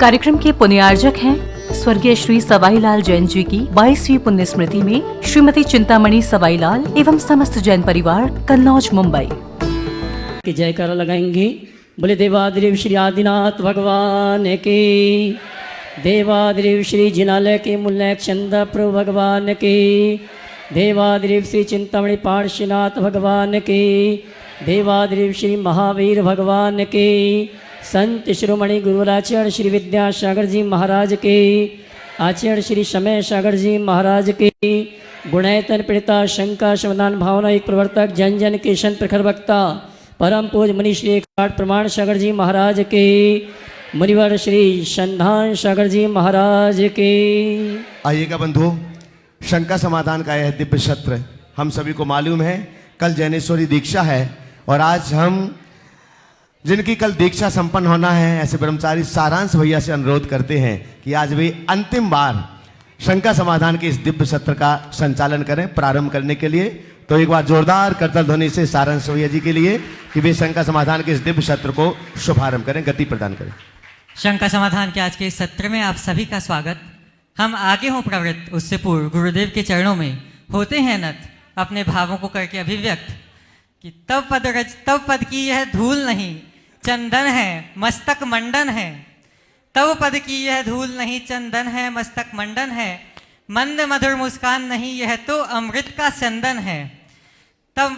कार्यक्रम के पुण्यार्जक हैं स्वर्गीय श्री सवाईलाल जैन जी की 22वीं पुण्य स्मृति में श्रीमती चिंतामणि सवाईलाल एवं समस्त जैन परिवार, कन्नौज, मुंबई। की जयकारा लगाएंगे। बोले देवादिदेव श्री आदिनाथ भगवान के, देवादिदेव श्री जिनालय के मूल्यचंद प्रभु भगवान के, देवादिदेव श्री चिंतामणि पार्श्वनाथ भगवान के, देवादिदेव श्री महावीर भगवान के, संत शिरोमणि गुरुराचार्य श्री विद्यासागर जी महाराज के, आचार्य श्री समय सागर जी महाराज के, गुणैतन पीड़िता शंका समाधान भावना एक प्रवर्तक जन जन के संत प्रखर वक्ता परम पूज मुनि श्री एक प्रमाण सागर जी महाराज के, मुनिवर श्री संधान सागर जी महाराज के। आइएगा बंधुओं, शंका समाधान का यह दिव्य सत्र हम सभी को मालूम है कल जैनेश्वरी दीक्षा है, और आज हम जिनकी कल दीक्षा संपन्न होना है ऐसे ब्रह्मचारी सारांश भैया से अनुरोध करते हैं कि आज वे अंतिम बार शंका समाधान के इस दिव्य सत्र का संचालन करें प्रारंभ करने के लिए। तो एक बार जोरदार करतल ध्वनि से सारांश भैया जी के लिए कि वे शंका समाधान के इस दिव्य सत्र को शुभारंभ करें, गति प्रदान करें। शंका समाधान के आज के इस सत्र में आप सभी का स्वागत। हम आगे हों प्रवृत्त उससे पूर्व गुरुदेव के चरणों में होते हैं नत, अपने भावों को करके अभिव्यक्त कि तव पद की यह धूल नहीं चंदन है मस्तक मंडन है, तव पद की यह धूल नहीं चंदन है मस्तक मंडन है, मंद मधुर मुस्कान नहीं यह तो अमृत का चंदन है, तब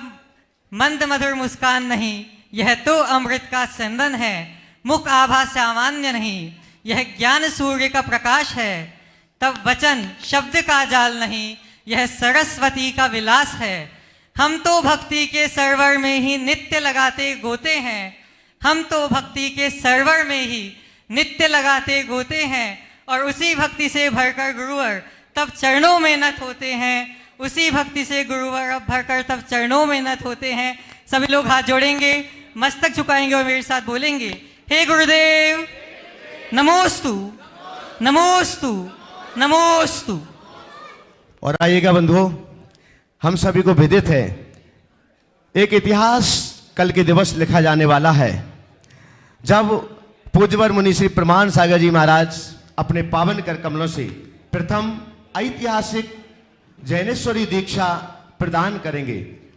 मंद मधुर मुस्कान नहीं यह तो अमृत का चंदन है, मुख आभा सामान्य नहीं यह ज्ञान सूर्य का प्रकाश है, तब वचन शब्द का जाल नहीं यह सरस्वती का विलास है, हम तो भक्ति के सरवर में ही नित्य लगाते गोते हैं, हम तो भक्ति के सरवर में ही नित्य लगाते गोते हैं, और उसी भक्ति से भरकर गुरुवर तब चरणों में नत होते हैं, उसी भक्ति से गुरुवर अब भरकर तब चरणों में नत होते हैं। सभी लोग हाथ जोड़ेंगे, मस्तक झुकाएंगे और मेरे साथ बोलेंगे, हे गुरुदेव नमोस्तु नमोस्तु नमोस्तु। और आइएगा बंधुओं, हम सभी को विदित है एक इतिहास कल के दिवस लिखा जाने वाला है जब पूज्यवर मुनि श्री प्रमाण सागर जी महाराज अपने पावन कर कमलों से प्रथम ऐतिहासिक जैनेश्वरी दीक्षा प्रदान करेंगे।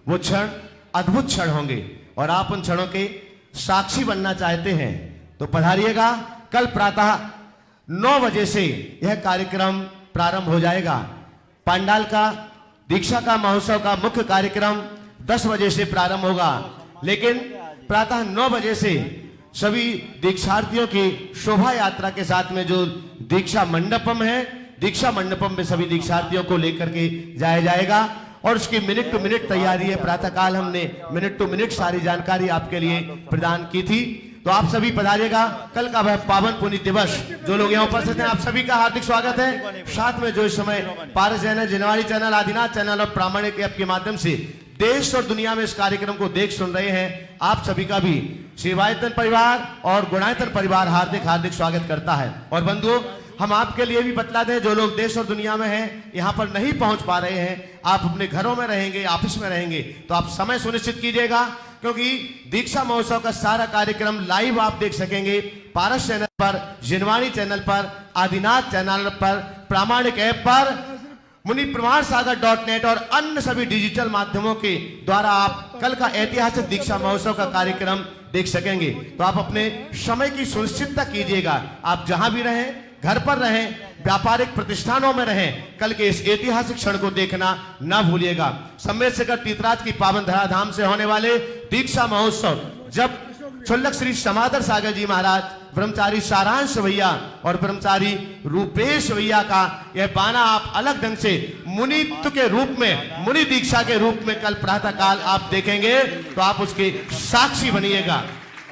वो क्षण अद्भुत क्षण होंगे और आप उन क्षणों के साक्षी बनना चाहते हैं तो पधारिएगा। कल प्रातः 9 बजे से यह कार्यक्रम प्रारंभ हो जाएगा। पंडाल का दीक्षा का महोत्सव का मुख्य कार्यक्रम 10 बजे से प्रारंभ होगा, लेकिन प्रातः 9 बजे से सभी दीक्षार्थियों की शोभा यात्रा के साथ में जो दीक्षा मंडपम है, दीक्षा मंडपम में सभी दीक्षार्थियों को लेकर के जाया जाएगा और उसकी मिनट टू मिनट तैयारी है। प्रातःकाल हमने मिनट टू मिनट सारी जानकारी आपके लिए प्रदान की थी, तो आप सभी पधारिएगा। कल का वह पावन पुण्य दिवस, जो लोग यहाँ उपस्थित हैं आप सभी का हार्दिक स्वागत है। साथ में जो इस समय पारस चैनल, जिनवाणी चैनल, आदिनाथ चैनल और प्रामाणिक ऐप के माध्यम से देश और दुनिया में इस कार्यक्रम को देख सुन रहे हैं, आप सभी का भी सेवायतन परिवार और गुणायतन परिवार हार्दिक हार्दिक स्वागत करता है। और बंधुओं, हम आपके लिए भी बतला दें, जो लोग देश और दुनिया में हैं, यहाँ पर नहीं पहुंच पा रहे हैं, आप अपने घरों में रहेंगे, ऑफिस में रहेंगे, तो आप समय सुनिश्चित कीजिएगा, क्योंकि दीक्षा महोत्सव का सारा कार्यक्रम लाइव आप देख सकेंगे पारस चैनल पर, जिनवाणी चैनल पर, आदिनाथ चैनल पर, प्रामाणिक ऐप पर, मुनि प्रमाण सागर .net और अन्य सभी डिजिटल माध्यमों के द्वारा आप कल का ऐतिहासिक दीक्षा महोत्सव का कार्यक्रम देख सकेंगे। तो आप अपने समय की सुनिश्चितता कीजिएगा। आप जहां भी रहें, घर पर रहें, व्यापारिक प्रतिष्ठानों में रहें, कल के इस ऐतिहासिक क्षण को देखना ना भूलिएगा। सम्मेद शिखर तीर्थराज की पावन धराधाम से होने वाले दीक्षा महोत्सव, जब क्षुल्लक श्री समादर सागर जी महाराज, ब्रह्मचारी सारांश भैया और ब्रह्मचारी रूपेश भैया का यह बाना आप अलग ढंग से मुनित्व के रूप में, मुनि दीक्षा के रूप में कल प्रातः काल आप देखेंगे, तो आप उसके साक्षी बनिएगा।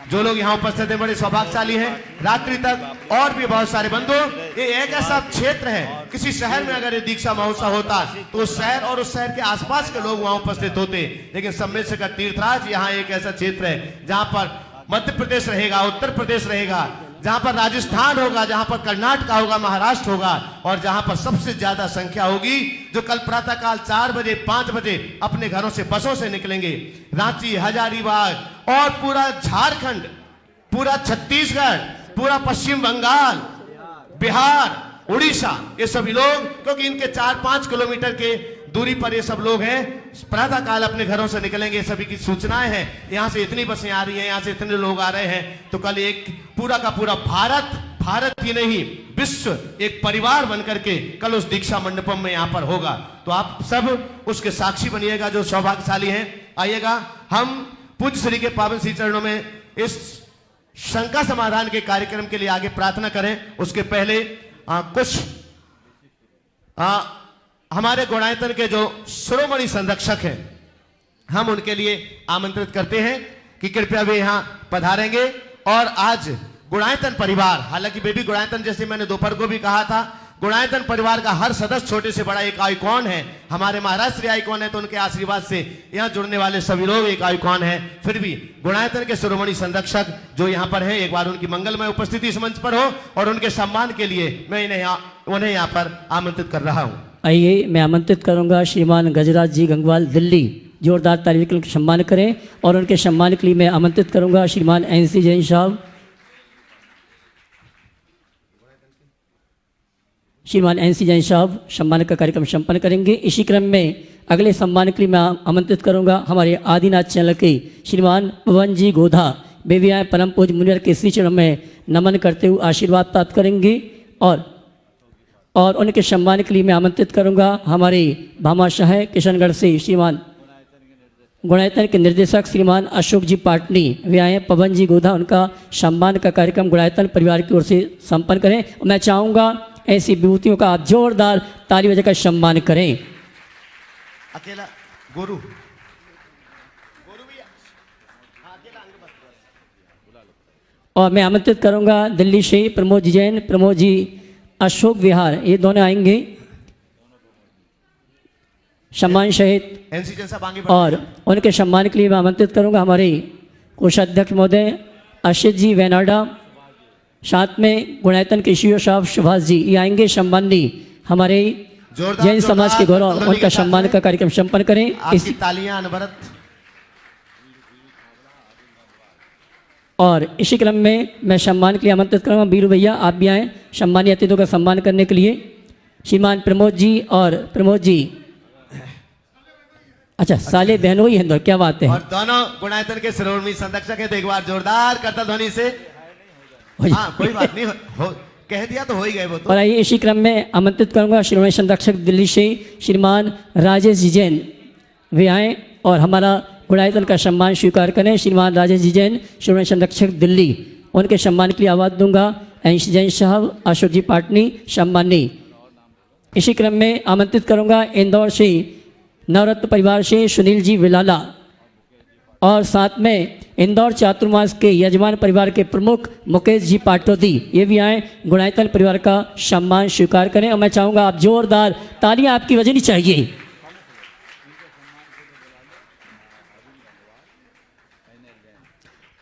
जो लोग यहाँ उपस्थित हैं बड़े सौभाग्यशाली हैं। रात्रि तक और भी बहुत सारे बंधु, ये एक ऐसा क्षेत्र है, किसी शहर में अगर ये दीक्षा महोत्सव होता तो उस शहर और उस शहर के आसपास के लोग वहां उपस्थित होते, लेकिन सम्मेद शिखर तीर्थराज यहाँ एक ऐसा क्षेत्र है जहां पर मध्य प्रदेश रहेगा, उत्तर प्रदेश रहेगा, जहां पर राजस्थान होगा, जहां पर कर्नाटक होगा, महाराष्ट्र होगा, और जहां पर सबसे ज्यादा संख्या होगी जो कल प्रातःकाल 4 बजे 5 बजे अपने घरों से बसों से निकलेंगे। रांची, हजारीबाग और पूरा झारखंड, पूरा छत्तीसगढ़, पूरा पश्चिम बंगाल बिहार, उड़ीसा, ये सभी लोग, क्योंकि इनके 4-5 किलोमीटर के दूरी पर ये सब लोग हैं, प्रातः काल अपने घरों से निकलेंगे। सभी की सूचनाएं हैं, यहाँ से इतनी बसें आ रही हैं, यहाँ से इतने लोग आ रहे हैं। तो कल एक पूरा का पूरा भारत ही नहीं, विश्व एक परिवार बनकर के कल उस दीक्षा मंडपम में यहाँ पर होगा। तो आप सब उसके साक्षी बनिएगा जो सौभाग्यशाली हैं। आइएगा, हम पूज्य श्री के पावन श्री चरणों में इस शंका समाधान के कार्यक्रम के लिए आगे प्रार्थना करें। उसके पहले कुछ हमारे गुणायतन के जो शिरोमणि संरक्षक हैं, हम उनके लिए आमंत्रित करते हैं कि कृपया वे यहां पधारेंगे। और आज गुणायतन परिवार, हालांकि बेबी गुणायतन, जैसे मैंने दोपहर को भी कहा था, गुणायतन परिवार का हर सदस्य छोटे से बड़ा एक आइकॉन है। हमारे महाराज श्री आइकॉन है, तो उनके आशीर्वाद से यहाँ जुड़ने वाले सभी लोग एक आइकॉन है। फिर भी गुणायतन के शिरोमणि संरक्षक जो यहाँ पर हैं, एक बार उनकी मंगलमय उपस्थिति इस मंच पर हो और उनके सम्मान के लिए मैं उन्हें यहाँ पर आमंत्रित कर रहा हूँ। आइए, मैं आमंत्रित करूंगा श्रीमान गजराज जी गंगवाल दिल्ली, जोरदार तालियों के सम्मान करें। और उनके सम्मान के लिए मैं आमंत्रित करूंगा श्रीमान NC जैन साहब। श्रीमान NC जैन साहब सम्मान का कार्यक्रम संपन्न करेंगे। इसी क्रम में अगले सम्मान के लिए मैं आमंत्रित करूंगा हमारे आदिनाथ चैनल के श्रीमान पवन जी गोधा, बेबियाएँ परम पूज्य मुनिवर के श्री चरण में नमन करते हुए आशीर्वाद प्राप्त करेंगे। और उनके सम्मान के लिए मैं आमंत्रित करूंगा हमारे भामाशाह किशनगढ़ से श्रीमान गुणायतन के निर्देशक श्रीमान अशोक जी पाटनी, वे आए पवन जी गोधा, उनका सम्मान का कार्यक्रम गुणायतन परिवार की ओर से संपन्न करें। मैं चाहूँगा ऐसी विभूतियों का आप जोरदार ताली बजाकर सम्मान करें। अकेला गोरू और मैं आमंत्रित करूंगा दिल्ली से प्रमोद जी जैन, प्रमोद जी अशोक विहार, ये दोनों आएंगे सम्मान सहित। NC जैन साहब आगे और उनके सम्मान के लिए मैं आमंत्रित करूंगा हमारे कोषाध्यक्ष महोदय अशित जी वेनाडा, साथ में गुणायतन के CEO साहब सुभाष जी, ये आएंगे सम्मानी हमारे जैन समाज के गौरव, उनका सम्मान का कार्यक्रम संपन्न करें। आपकी तालियां अनवरत। और इसी क्रम में मैं सम्मान के लिए आमंत्रित करूँगा बीरू भैया, आप भी आएँ सम्मानीय अतिथियों का सम्मान करने के लिए। श्रीमान प्रमोद जी और प्रमोद जी, अच्छा साले बहनों ही हैं, क्या बात है। और दोनों गुणायतन के शिरोमणि संरक्षक हैं, तो एक बार जोरदार करता ध्वनि से। हाँ, कोई बात नहीं, कह दिया तो हो ही गए वो तो। और आइए, इसी क्रम में आमंत्रित करूंगा शिरोमणि संरक्षक दिल्ली से श्रीमान राजेश जी जैन, वे आए और हमारा गुणायतन का सम्मान स्वीकार करें। श्रीमान राजेश जी जैन, शिरोमणि संरक्षक दिल्ली, उनके सम्मान के लिए आवाज़ दूंगा NC जैन साहब, अशोक जी पाटनी सम्मानी। इसी क्रम में आमंत्रित करूंगा इंदौर से नवरत्न परिवार से सुनील जी विलाला, और साथ में इंदौर चातुर्मास के यजमान परिवार के प्रमुख मुकेश जी पाटोदी, ये भी आए गुणायतन परिवार का सम्मान स्वीकार करें। और मैं चाहूँगा आप जोरदार तालियां आपकी बजनी चाहिए।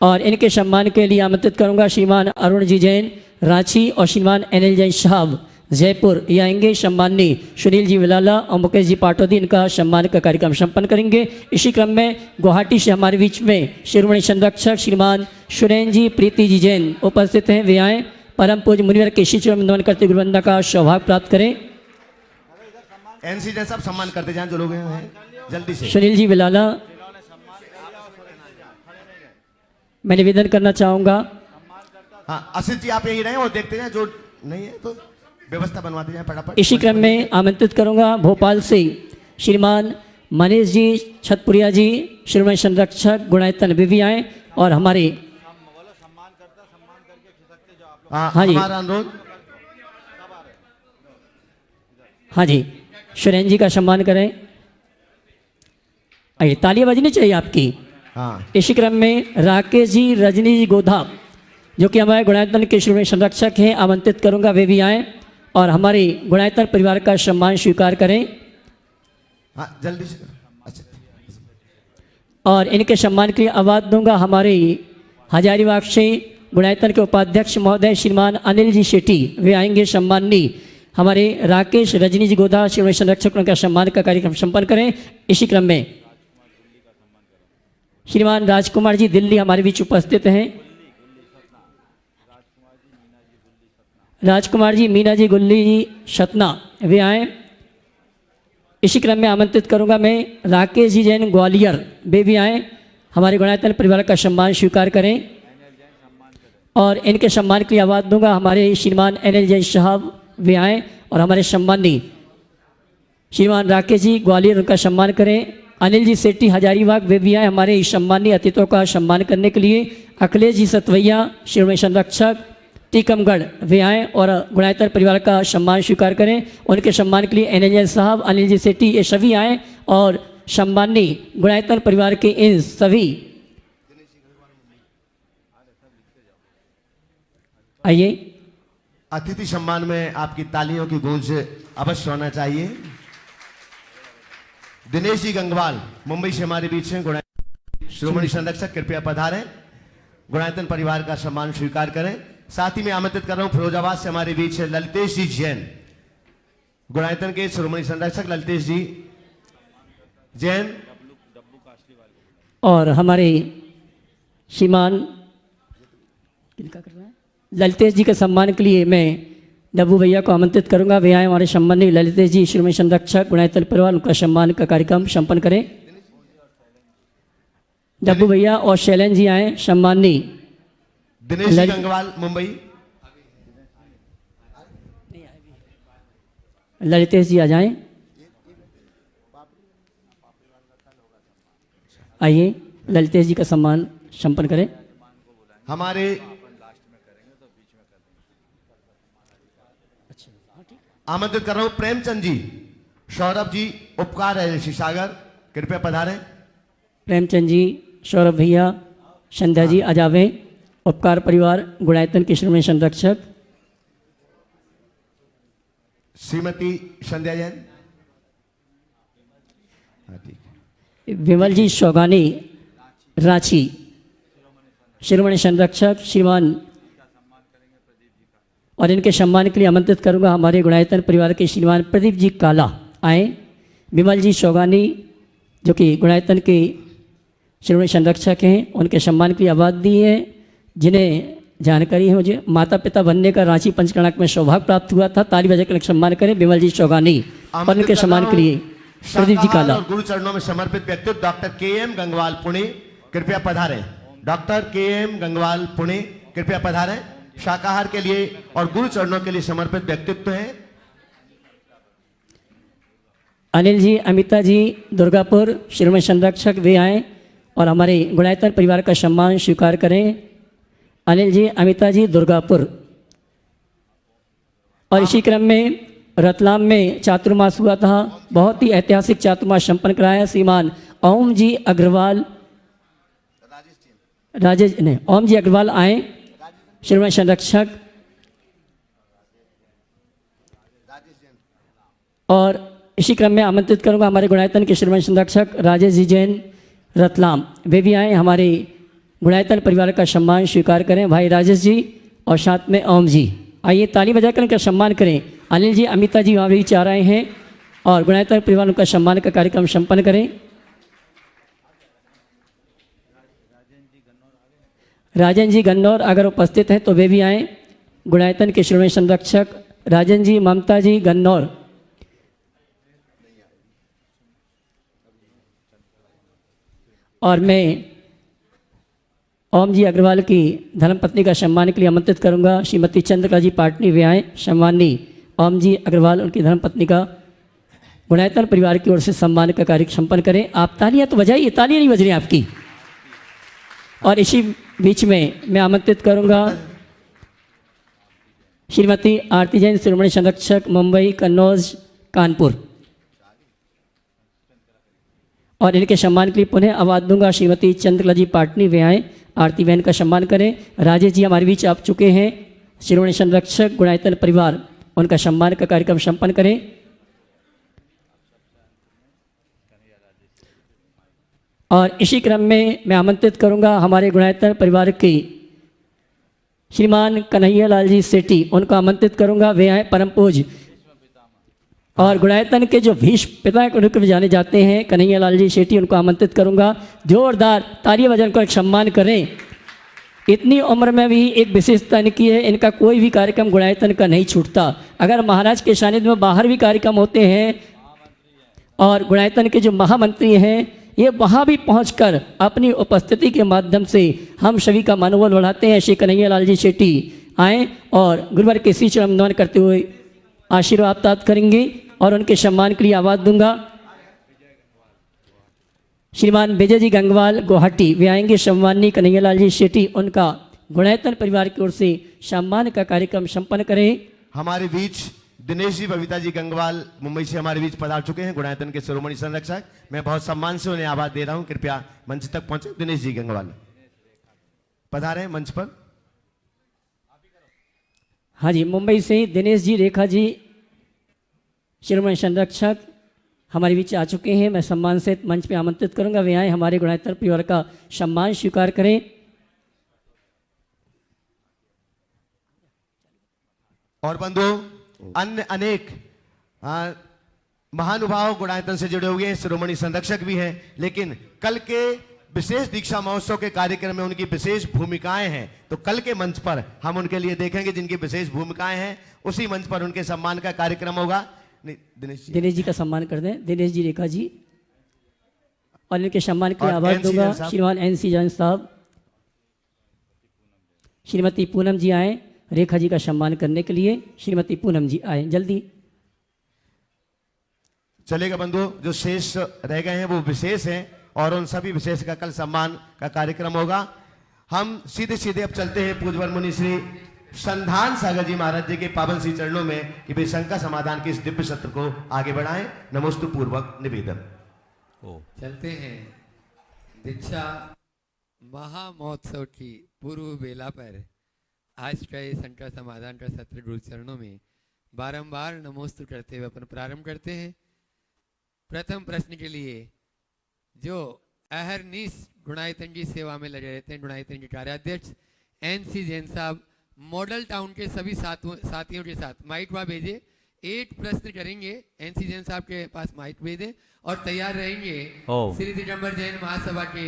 और इनके सम्मान के लिए आमंत्रित करूंगा श्रीमान अरुण जी जैन रांची और श्रीमान NL जैन साहब जयपुर, ये आएंगे सम्मानी सुनील जी विलाला और मुकेश जी पाटोदी, इनका सम्मान का कार्यक्रम संपन्न करेंगे। इसी क्रम में गुवाहाटी से हमारे बीच में शिरोमणि संरक्षक श्रीमान सुरेन जी प्रीति जी जैन उपस्थित हैं, वे आए परम पूज्य मुनिवर के श्री चरण में नमन करते गुरुवंदना का सौभाग्य प्राप्त करें। NC जैन साहब सम्मान करते जाएं जो लोग हैं जल्दी से। सुनील जी विलाला, मैं निवेदन करना चाहूँगा। हाँ, असित जी आप यही रहे और देखते जाएं, जो नहीं है तो व्यवस्था बनवाते जाएं फटाफट। इसी क्रम में आमंत्रित करूंगा भोपाल से श्रीमान मनीष जी छतपुरिया जी, शिरोमणि संरक्षक गुणायतन, भी आए और हमारे हाँ जी, हमारा अनुरोध, हाँ जी, सुरेन जी का सम्मान करें। आइए, तालियां बजनी चाहिए आपकी। हाँ, इसी क्रम में राकेश जी रजनी जी गोधा, जो कि हमारे गुणायतन के शिरोमणि संरक्षक हैं, आमंत्रित करूंगा वे भी आए और हमारे गुणायतन परिवार का सम्मान स्वीकार करें। हाँ जल्दी से। अच्छा, और इनके सम्मान के लिए आवाज़ दूंगा हमारे हजारीबाग से गुणायतन के उपाध्यक्ष महोदय श्रीमान अनिल जी शेट्टी, वे आएंगे सम्मानी हमारे राकेश रजनी जी गोधा, शिरोमणि संरक्षक, उनका सम्मान का कार्यक्रम संपन्न करें। इसी क्रम में श्रीमान राजकुमार जी दिल्ली हमारे बीच उपस्थित हैं। राजकुमार जी, मीना जी, गुल्ली जी, शतना वे आए। इसी क्रम में आमंत्रित करूंगा मैं राकेश जी जैन ग्वालियर, वे भी आए, हमारे गुणायतन परिवार का सम्मान स्वीकार करें। और इनके सम्मान के लिए आवाज़ दूंगा हमारे श्रीमान NL जैन साहब, वे आए और हमारे सम्मानी श्रीमान राकेश जी ग्वालियर, उनका सम्मान करें। अनिल जी सेठी हजारीबाग, वे भी आए हमारे इस सम्मानीय अतिथियों का सम्मान करने के लिए। अखिलेश जी सतवैया, शिरोमणि संरक्षक टीकमगढ़, वे आए और गुणायतन परिवार का सम्मान स्वीकार करें। उनके सम्मान के लिए NL जैन साहब, अनिल जी सेठी, ये सभी आए और सम्मानी गुणायतन परिवार के इन सभी आइए। अतिथि सम्मान में आपकी तालियों की गूंज अवश्य होना चाहिए। दिनेश जी गंगवाल मुंबई से हमारे बीच हैं, श्रोमणी संरक्षक, कृपया पधारें, गुणायतन परिवार का सम्मान स्वीकार करें। साथ ही मैं आमंत्रित कर रहा हूं फिरोजाबाद से हमारे बीच है ललितेश जी जैन, गुणायतन के श्रोमणी संरक्षक ललितेश जी जैन। और हमारे श्रीमान ललितेश जी के सम्मान के लिए मैं डब्बू भैया को आमंत्रित करूंगा, वे आए हमारे सम्मानी ललितेश जी श्रीमती संरक्षक गुणायतन परिवार, उनका सम्मान का कार्यक्रम संपन्न करें। डब्बू भैया और शैलेंद्र जी आए सम्मानी। दिनेश जी गंगवाल मुंबई, ललितेश जी आ जाएं, आइए ललितेश जी का सम्मान संपन्न करें। हमारे आमंत्रित कर रहा हूं प्रेमचंद जी, सौरभ जी, उपकार एजेंसी सागर, कृपया पधारें। प्रेमचंद जी, सौरभ भैया, संध्या जी आ जावें, उपकार परिवार गुणायतन के श्रीमती संरक्षक। श्रीमती संध्या जैन, ठीक। विमल जी शौगानी, रांची, श्रीमती संरक्षक श्रीमान, और इनके सम्मान के लिए आमंत्रित करूंगा हमारे गुणायतन परिवार के श्रीमान प्रदीप जी काला आए। विमल जी शौगानी जो कि गुणायतन के श्रीमती संरक्षक हैं, उनके सम्मान के लिए आवाज़ दी है। जिन्हें जानकारी है मुझे माता पिता बनने का रांची पंचकर्णक में सौभाग्य प्राप्त हुआ था, ताली बजाकर सम्मान करें विमल जी शौगानी। और इनके सम्मान के लिए प्रदीप जी काला। गुरु चरणों में समर्पित व्यक्तित्व डॉक्टर KM गंगवाल पुणे, कृपया पधारें। डॉक्टर KM गंगवाल पुणे, कृपया पधारें। शाकाहार के लिए और गुरु चरणों के लिए समर्पित व्यक्तित्व हैं। अनिल जी, अमिता जी दुर्गापुर, श्रीमती संरक्षक, वे आए और हमारे गुणायतन परिवार का सम्मान स्वीकार करें। अनिल जी, अमिता जी दुर्गापुर। और इसी क्रम में रतलाम में चातुर्मास हुआ था, बहुत ही ऐतिहासिक चातुर्मास संपन्न कराया। श्रीमान ओम जी अग्रवाल, ओम जी अग्रवाल आए, श्रीमती संरक्षक। और इसी क्रम में आमंत्रित करूंगा हमारे गुणायतन के श्रीमती संरक्षक राजेश जी जैन रतलाम, वे भी आए, हमारे गुणायतन परिवार का सम्मान स्वीकार करें। भाई राजेश जी और साथ में ओम जी, आइए ताली बजाकर उनका सम्मान करें। अनिल जी, अमिता जी वहाँ भी चाह रहे हैं और गुणायतन परिवार उनका सम्मान का कार्यक्रम संपन्न करें। राजन जी गन्नौर अगर उपस्थित हैं तो वे भी आए। गुणायतन के श्रीमती संरक्षक राजन जी, ममता जी गन्नौर। और मैं ओम जी अग्रवाल की धर्मपत्नी का सम्मान के लिए आमंत्रित करूंगा श्रीमती चंद्रकला जी पाटनी, वे आए। सम्मानी ओम जी अग्रवाल, उनकी धर्मपत्नी का गुणायतन परिवार की ओर से सम्मान का कार्य संपन्न करें। आप तालियां तो बजाइए, तालियां नहीं बज रही आपकी। और इसी बीच में मैं आमंत्रित करूंगा श्रीमती आरती जैन, श्रोमणी संरक्षक मुंबई, कन्नौज, कानपुर। और इनके सम्मान के लिए पुनः आवाज़ दूंगा श्रीमती चंद्रकला जी पाटनी, वे आए, आरती बहन का सम्मान करें। राजेश जी हमारे बीच आ चुके हैं, श्रोमणी संरक्षक गुणायतन परिवार, उनका सम्मान का कार्यक्रम संपन्न करें। और इसी क्रम में मैं आमंत्रित करूंगा हमारे गुणायतन परिवार के श्रीमान कन्हैया लाल जी सेठी, उनको आमंत्रित करूंगा, वे आए परम पूज। और गुणायतन के जो भीष्म पिता के रूप में जाने जाते हैं कन्हैया लाल जी सेठी, उनको आमंत्रित करूंगा। जोरदार तालियां बजाकर सम्मान करें इतनी उम्र में भी एक विशेषता इनकी है, इनका कोई भी कार्यक्रम गुणायतन का नहीं छूटता। अगर महाराज के सानिध्य में बाहर भी कार्यक्रम होते हैं और गुणायतन के जो महामंत्री हैं ये वहाँ भी पहुंचकर अपनी उपस्थिति के माध्यम से हम सभी का मनोबल बढ़ाते हैं। श्री कन्हैया लाल जी शेट्टी आए और गुरुवर के श्री चरण वंदन करते हुए आशीर्वाद प्राप्त करेंगे और उनके सम्मान के लिए आवाज़ दूंगा। श्रीमान विजय जी गंगवाल गुवाहाटी वे आएंगे। सम्माननीय कन्हैया लाल जी शेट्टी उनका गुणायतन परिवार की ओर से सम्मान का कार्यक्रम संपन्न करें। हमारे बीच दिनेश जी बबीता जी गंगवाल मुंबई से हमारे बीच पधार चुके हैं, गुणायतन के शिरोमणि संरक्षक। मैं बहुत सम्मान से उन्हें आवाज दे रहा हूं, कृपया मंच तक पहुंचे। दिनेश जी गंगवाल पधारे मंच पर। हाँ जी, मुंबई से दिनेश जी रेखा जी शिरोमणि संरक्षक हमारे बीच आ चुके हैं। मैं सम्मान से मंच पे आमंत्रित करूंगा, वे आए हमारे गुणायतन परिवार का सम्मान स्वीकार करें। और बंधु अन्य अनेक महानुभाव गुणायतन से जुड़े हुए हैं, शिरोमणि संरक्षक भी हैं, लेकिन कल के विशेष दीक्षा महोत्सव के कार्यक्रम में उनकी विशेष भूमिकाएं हैं। तो कल के मंच पर हम उनके लिए देखेंगे जिनकी विशेष भूमिकाएं हैं, उसी मंच पर उनके सम्मान का कार्यक्रम होगा। दिनेश जी का सम्मान कर दें, दिनेश जी रेखा जी, और इनके सम्मान के लिए आवाज दूंगा। श्रीमान NC जैन साहब, श्रीमती पूनम जी आए रेखा जी का सम्मान करने के लिए। श्रीमती पूनम जी आए जल्दी। चलेगा बंधु, जो शेष रह गए हैं वो विशेष हैं और उन सभी विशेष का कल सम्मान का कार्यक्रम होगा। हम सीधे सीधे अब चलते हैं पूज्यवर मुनि श्री संधान सागर जी महाराज जी के पावन श्री चरणों में कि वे शंका समाधान के इस दिव्य सत्र को आगे बढ़ाएं। नमोस्तु पूर्वक निवेदन। चलते हैं दीक्षा महामहोत्सव की पूर्व बेला पर आज का ये शंका समाधान का सत्र गुरु चरणों में बारंबार नमोस्तु करते हुए अपन प्रारंभ करते हैं। प्रथम प्रश्न के लिए जो अहरनीश गुणायतन की सेवा में लगे रहते हैं, गुणायतन के कार्याध्यक्ष NC जैन साहब मॉडल टाउन के सभी साथियों के साथ माइक वहाँ भेजे। एक प्रश्न करेंगे, NC जैन साहब के पास माइक भेजे और तैयार रहेंगे। श्री दिगंबर जैन महासभा के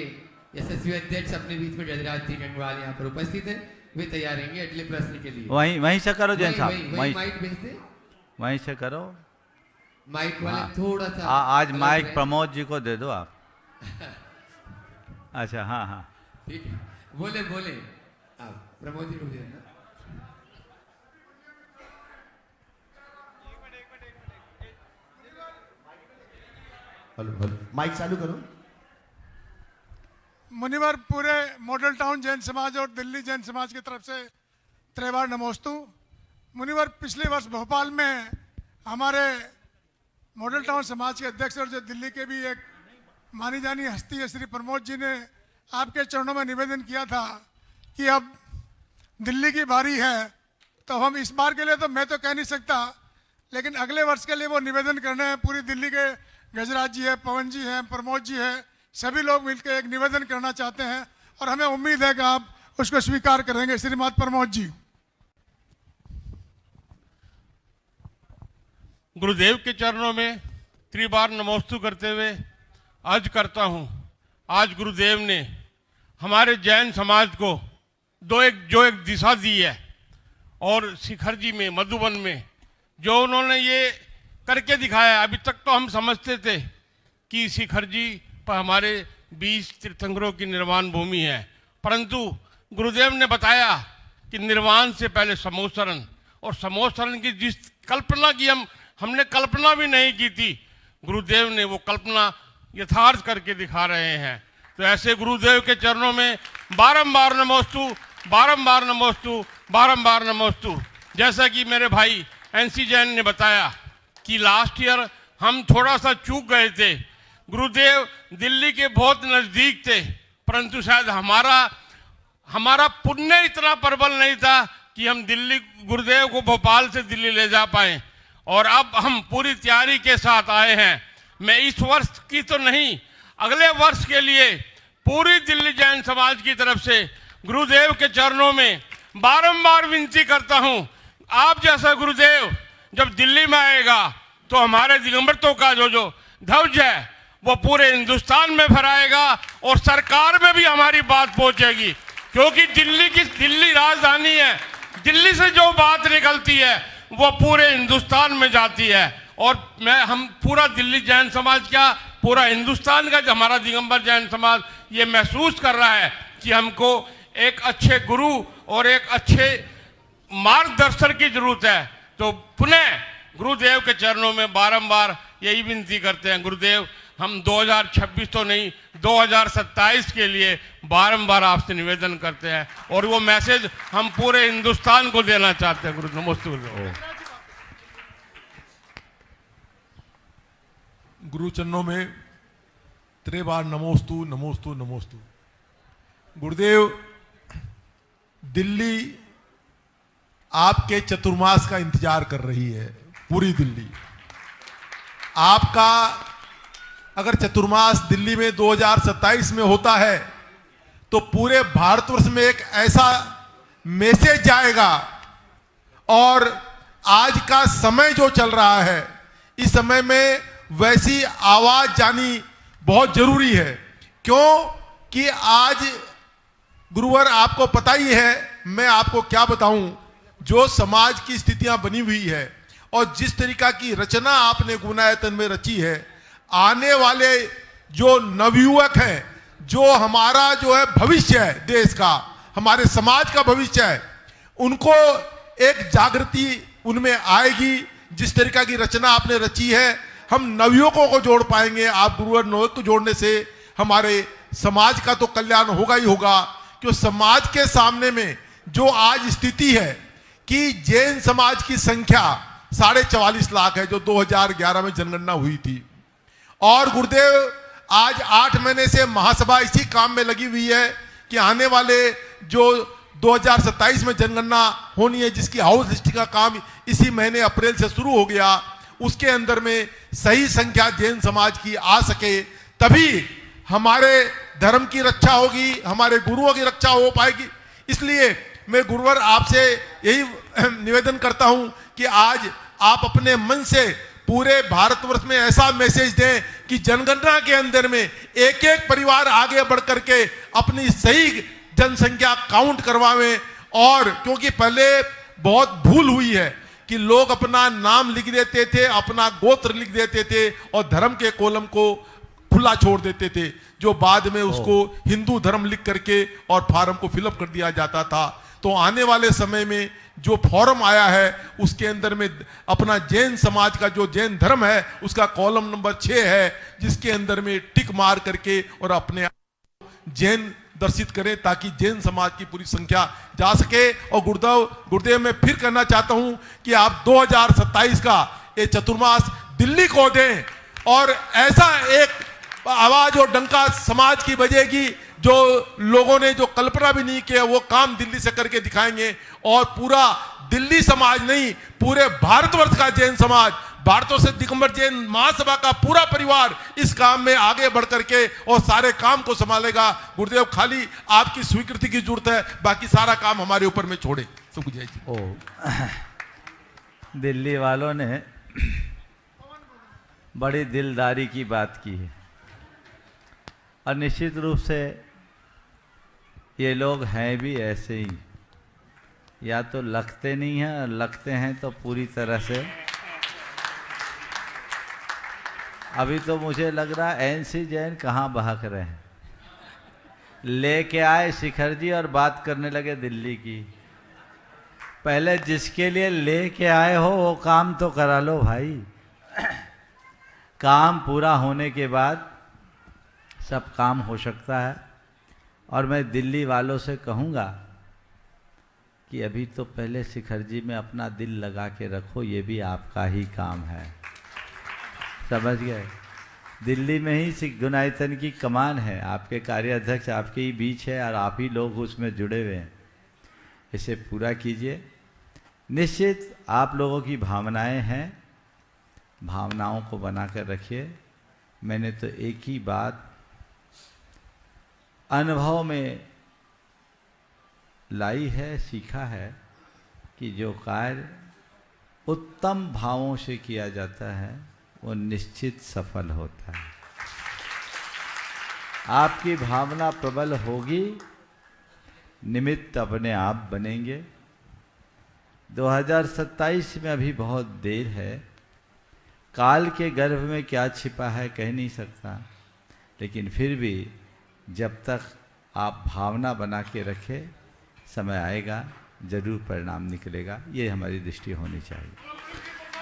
यशस्वी अध्यक्ष अपने बीच में गजराज जी गंगवाल यहाँ पर उपस्थित हैं, वे तैयार रहेंगे अगले प्रश्न के लिए। वहीं से करो जैन साहब, माइक भेजते, वहीं से करो। माइक वाले थोड़ा सा आज माइक प्रमोद जी को दे दो आप। अच्छा, हाँ हाँ ठीक है, बोले आप प्रमोद जी को दे देना। माइक चालू करो। मुनिवर पूरे मॉडल टाउन जैन समाज और दिल्ली जैन समाज की तरफ से त्रिवार नमोस्तु। मुनिवर पिछले वर्ष भोपाल में हमारे मॉडल टाउन समाज के अध्यक्ष और जो दिल्ली के भी एक मानी जानी हस्ती है श्री प्रमोद जी ने आपके चरणों में निवेदन किया था कि अब दिल्ली की बारी है। तो हम इस बार के लिए तो मैं तो कह नहीं सकता, लेकिन अगले वर्ष के लिए वो निवेदन करने हैं। पूरी दिल्ली के गजराज जी है, पवन जी हैं, प्रमोद जी है, सभी लोग मिलकर एक निवेदन करना चाहते हैं और हमें उम्मीद है कि आप उसको स्वीकार करेंगे। श्रीमान प्रमोद जी। गुरुदेव के चरणों में त्रिबार नमोस्तु करते हुए अर्ज करता हूँ, आज गुरुदेव ने हमारे जैन समाज को जो एक दिशा दी है और शिखर जी में मधुबन में जो उन्होंने ये करके दिखाया। अभी तक तो हम समझते थे कि शिखर जी पर हमारे 20 तीर्थंकरों की निर्वाण भूमि है, परंतु गुरुदेव ने बताया कि निर्वाण से पहले समोत्सरण, और समोत्सरण की जिस कल्पना की हमने कल्पना भी नहीं की थी, गुरुदेव ने वो कल्पना यथार्थ करके दिखा रहे हैं। तो ऐसे गुरुदेव के चरणों में बारंबार नमोस्तु, बारंबार नमोस्तु, बारंबार नमोस्तु। जैसा कि मेरे भाई NC जैन ने बताया कि लास्ट ईयर हम थोड़ा सा चूक गए थे। गुरुदेव दिल्ली के बहुत नज़दीक थे, परंतु शायद हमारा पुण्य इतना प्रबल नहीं था कि हम दिल्ली गुरुदेव को भोपाल से दिल्ली ले जा पाए, और अब हम पूरी तैयारी के साथ आए हैं। मैं इस वर्ष की तो नहीं, अगले वर्ष के लिए पूरी दिल्ली जैन समाज की तरफ से गुरुदेव के चरणों में बारंबार विनती करता हूं, आप जैसा गुरुदेव जब दिल्ली में आएगा तो हमारे दिगंबरत्व का जो ध्वज है वो पूरे हिंदुस्तान में फहराएगा और सरकार में भी हमारी बात पहुंचेगी। क्योंकि दिल्ली राजधानी है। दिल्ली से जो बात निकलती है वो पूरे हिंदुस्तान में जाती है। और हम पूरा दिल्ली जैन समाज क्या, पूरा हिंदुस्तान का हमारा दिगंबर जैन समाज ये महसूस कर रहा है कि हमको एक अच्छे गुरु और एक अच्छे मार्गदर्शन की जरूरत है। तो पुनः गुरुदेव के चरणों में बारंबार यही विनती करते हैं, गुरुदेव हम 2026 तो नहीं 2027 के लिए बारंबार आपसे निवेदन करते हैं और वो मैसेज हम पूरे हिंदुस्तान को देना चाहते हैं। गुरु नमस्ते। गुरु चरणों में त्रिबार नमोस्तु नमोस्तु नमोस्तु। गुरुदेव, दिल्ली आपके चतुर्मास का इंतजार कर रही है, पूरी दिल्ली आपका। अगर चतुर्मास दिल्ली में 2027 में होता है तो पूरे भारतवर्ष में एक ऐसा मैसेज जाएगा। और आज का समय जो चल रहा है, इस समय में वैसी आवाज जानी बहुत जरूरी है। क्यों कि आज गुरुवर आपको पता ही है, मैं आपको क्या बताऊं, जो समाज की स्थितियां बनी हुई है और जिस तरीका की रचना आपने गुणायतन में रची है, आने वाले जो नवयुवक हैं, जो हमारा जो है भविष्य है देश का, हमारे समाज का भविष्य है, उनको एक जागृति उनमें आएगी। जिस तरीका की रचना आपने रची है, हम नवयुवकों को जोड़ पाएंगे। आप गुरुवर नवयुवक को जोड़ने से हमारे समाज का तो कल्याण होगा ही होगा। क्यों समाज के सामने में जो आज स्थिति है कि जैन समाज की संख्या 44.5 लाख है, जो 2011 में जनगणना हुई थी। और गुरुदेव आज 8 महीने से महासभा इसी काम में लगी हुई है कि आने वाले जो 2027 में जनगणना होनी है, जिसकी हाउस लिस्टिंग का काम इसी महीने अप्रैल से शुरू हो गया, उसके अंदर में सही संख्या जैन समाज की आ सके, तभी हमारे धर्म की रक्षा होगी, हमारे गुरुओं की रक्षा हो पाएगी। इसलिए मैं गुरुवर आपसे यही निवेदन करता हूं कि आज आप अपने मन से पूरे भारतवर्ष में ऐसा मैसेज दें कि जनगणना के अंदर में एक एक परिवार आगे बढ़ करके अपनी सही जनसंख्या काउंट करवावें। और क्योंकि पहले बहुत भूल हुई है कि लोग अपना नाम लिख देते थे, अपना गोत्र लिख देते थे और धर्म के कॉलम को खुला छोड़ देते थे, जो बाद में उसको हिंदू धर्म लिख करके और फॉर्म को फिलअप कर दिया जाता था। तो आने वाले समय में जो फॉर्म आया है उसके अंदर में अपना जैन समाज का जो जैन धर्म है उसका कॉलम नंबर 6 है, जिसके अंदर में टिक मार करके और अपने जैन दर्शित करें ताकि जैन समाज की पूरी संख्या जा सके। और गुरुदेव मैं फिर कहना चाहता हूं कि आप 2027 का ये चतुर्मास दिल्ली को दें और ऐसा एक आवाज और डंका समाज की बजेगी जो लोगों ने जो कल्पना भी नहीं किया वो काम दिल्ली से करके दिखाएंगे। और पूरा दिल्ली समाज नहीं, पूरे भारतवर्ष का जैन समाज, भारतवर्ष दिगंबर जैन महासभा का पूरा परिवार इस काम में आगे बढ़ करके और सारे काम को संभालेगा। गुरुदेव खाली आपकी स्वीकृति की जरूरत है, बाकी सारा काम हमारे ऊपर में छोड़े। सुखजय जी। दिल्ली वालों ने बड़ी दिलदारी की बात की है और निश्चित रूप से ये लोग हैं भी ऐसे ही, या तो लगते नहीं हैं और लगते हैं तो पूरी तरह से। अभी तो मुझे लग रहा है एनसी जैन कहाँ बहक रहे हैं, लेके आए शिखर जी और बात करने लगे दिल्ली की। पहले जिसके लिए लेके आए हो वो काम तो करा लो भाई। काम पूरा होने के बाद सब काम हो सकता है। और मैं दिल्ली वालों से कहूँगा कि अभी तो पहले शिखर जी में अपना दिल लगा के रखो, ये भी आपका ही काम है, समझ गए। दिल्ली में ही सिख गुनायतन की कमान है, आपके कार्याध्यक्ष आपके ही बीच है और आप ही लोग उसमें जुड़े हुए हैं। इसे पूरा कीजिए। निश्चित आप लोगों की भावनाएं हैं, भावनाओं को बना कर रखिए। मैंने तो एक ही बात अनुभव में लाई है, सीखा है कि जो कार्य उत्तम भावों से किया जाता है वो निश्चित सफल होता है। आपकी भावना प्रबल होगी, निमित्त अपने आप बनेंगे। 2027 में अभी बहुत देर है, काल के गर्भ में क्या छिपा है कह नहीं सकता, लेकिन फिर भी जब तक आप भावना बना के रखें, समय आएगा जरूर परिणाम निकलेगा, ये हमारी दृष्टि होनी चाहिए।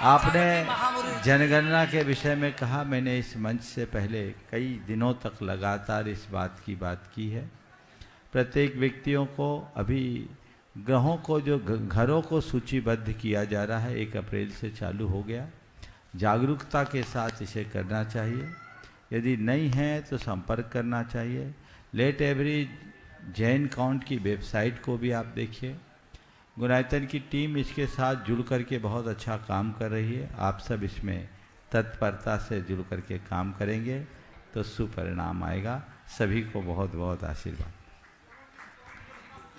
आपने जनगणना के विषय में कहा, मैंने इस मंच से पहले कई दिनों तक लगातार इस बात की है। प्रत्येक व्यक्तियों को अभी ग्रहों को जो घरों को सूचीबद्ध किया जा रहा है 1 अप्रैल से चालू हो गया। जागरूकता के साथ इसे करना चाहिए, यदि नहीं है तो संपर्क करना चाहिए। लेट एवरी जैन काउंट की वेबसाइट को भी आप देखिए। गुणायतन की टीम इसके साथ जुड़ करके बहुत अच्छा काम कर रही है। आप सब इसमें तत्परता से जुड़ करके काम करेंगे तो सुपरिणाम आएगा। सभी को बहुत बहुत आशीर्वाद।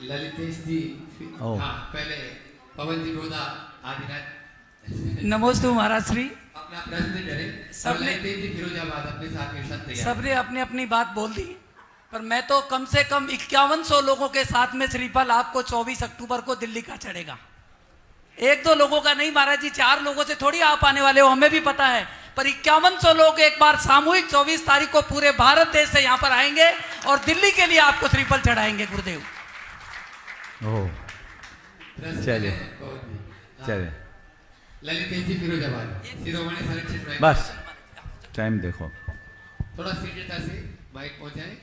ललितेश जी, हाँ, पहले पवन जी बोधा आदिनाथ नमोस्तु महाराज श्री। अपना प्रश्न करें। सबने फिरोजाबाद अपने साथ के साथ तैयार। सबने अपनी अपनी बात बोल दी, पर मैं तो कम से कम 5100 लोगों के साथ में श्रीफल आपको 24 अक्टूबर को दिल्ली का चढ़ेगा। 1-2 लोगों का नहीं महाराज जी, 4 लोगों से थोड़ी आप आने वाले हो, हमें भी पता है, पर 5100 लोग एक बार सामूहिक 24 तारीख को पूरे भारत देश से यहाँ पर आएंगे और दिल्ली के लिए आपको श्रीफल चढ़ाएंगे गुरुदेव। चलिए चलिए, ललितेश जी फिरोजाबाद, शिरोमणि संरक्षित। बस टाइम देखो, थोड़ा शीघ्रता से माइक पहुंचाएं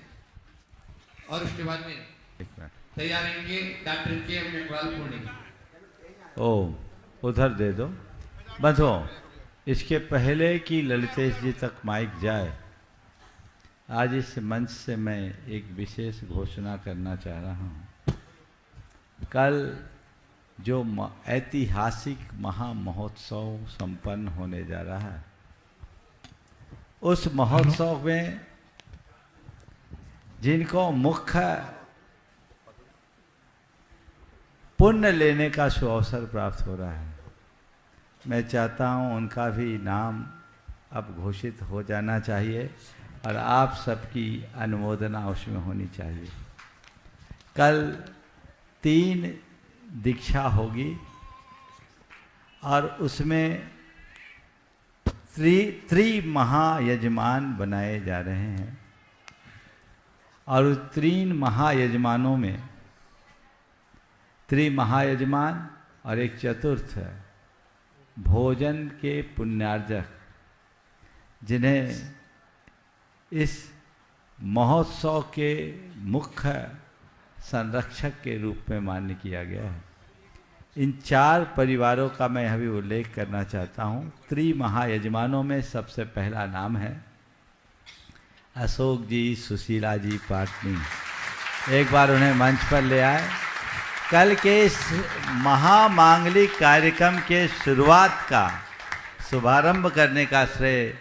और उसके बाद में एक मिनट। तैयार रहेंगे डॉक्टर के मेघवाल पुणे। उधर दे दो बंधो। इसके पहले कि ललितेश जी तक माइक जाए, आज इस मंच से मैं एक विशेष घोषणा करना चाह रहा हूँ। कल जो ऐतिहासिक महामहोत्सव संपन्न होने जा रहा है, उस महोत्सव में जिनको मुख्य पुण्य लेने का सुअवसर प्राप्त हो रहा है, मैं चाहता हूं उनका भी नाम अब घोषित हो जाना चाहिए और आप सबकी अनुमोदना उसमें होनी चाहिए। कल 3 दीक्षा होगी और उसमें महायजमान बनाए जा रहे हैं और उस 3 महायजमानों में महायजमान और एक चतुर्थ भोजन के पुण्यार्जक, जिन्हें इस महोत्सव के मुख्य संरक्षक के रूप में मान्य किया गया है। इन 4 परिवारों का मैं अभी उल्लेख करना चाहता हूँ। महायजमानों में सबसे पहला नाम है अशोक जी, सुशीला जी पाटनी। एक बार उन्हें मंच पर ले आए। कल के इस महामांगलिक कार्यक्रम के शुरुआत का शुभारंभ करने का श्रेय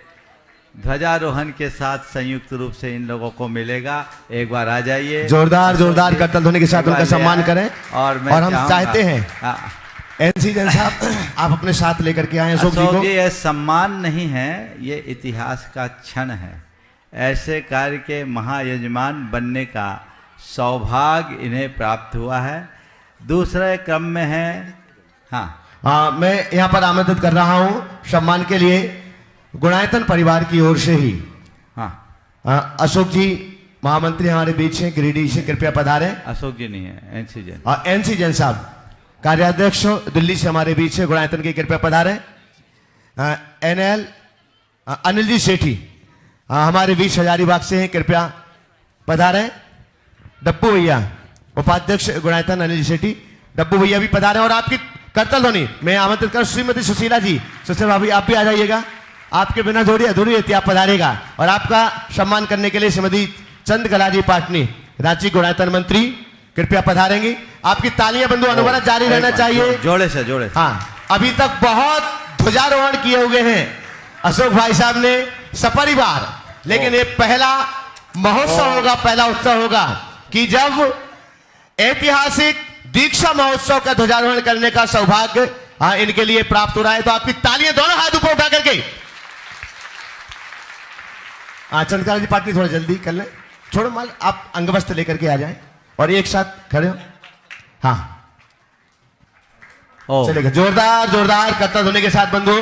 ध्वजारोहण के साथ संयुक्त रूप से इन लोगों को मिलेगा। एक बार आ जाइए, जोरदार करतल ध्वनि के साथ उनका सम्मान करें। और हम चाहते हैं एनसी जैन साहब आप अपने साथ लेकर के आए अशोक जी को। ये सम्मान नहीं है, ये इतिहास का क्षण है। ऐसे कार्य के महायजमान बनने का सौभाग्य इन्हें प्राप्त हुआ है। दूसरे क्रम में है मैं यहाँ पर आमंत्रित कर रहा हूँ सम्मान के लिए गुणायतन परिवार की ओर से ही अशोक जी महामंत्री हमारे बीच हैं, गिरिडीह से कृपया पधारें। अशोक जी नहीं है, एनसी जैन। एनसी जैन साहब कार्याध्यक्ष दिल्ली से हमारे बीच है, गुणायतन की कृपया पधारें। एनएल अनिल जी सेठी हमारे बीच हजारीबाग से हैं, कृपया पधारें। डप्पू भैया उपाध्यक्ष गुणायतन अनिल सेठी, डप्पू भैया भी पधारें। और आपकी करतल ध्वनि मैं आमंत्रित कर श्रीमती सुशीला जी, सुशीला भाभी आप भी आ जाइएगा। आपके बिना थोड़ी अधूरी रहती, आप पधारेगा। और आपका सम्मान करने के लिए श्रीमती चंद्रकला जी पाटनी, रांची गुणायतन मंत्री, कृपया पधारेंगी। आपकी तालियां बंधु अनवरत जारी रहना चाहिए। जोड़े से जोड़े। अभी तक बहुत ध्वजारोहण किए हुए हैं अशोक भाई साहब ने सपरिवार, लेकिन ये पहला महोत्सव होगा, पहला उत्सव होगा कि जब ऐतिहासिक दीक्षा महोत्सव का ध्वजारोहण करने का सौभाग्य इनके लिए प्राप्त हो रहा है। तो आपकी तालियां दोनों हाथ ऊपर उठा करके। चंद्रकला जी पाटनी थोड़ा जल्दी कर लें, छोड़ो माल, आप अंगवस्त्र लेकर के आ जाएं। और एक साथ खड़े हो। हाँ ओ चलेगा। जोरदार जोरदार करतल ध्वनि के साथ बंधु,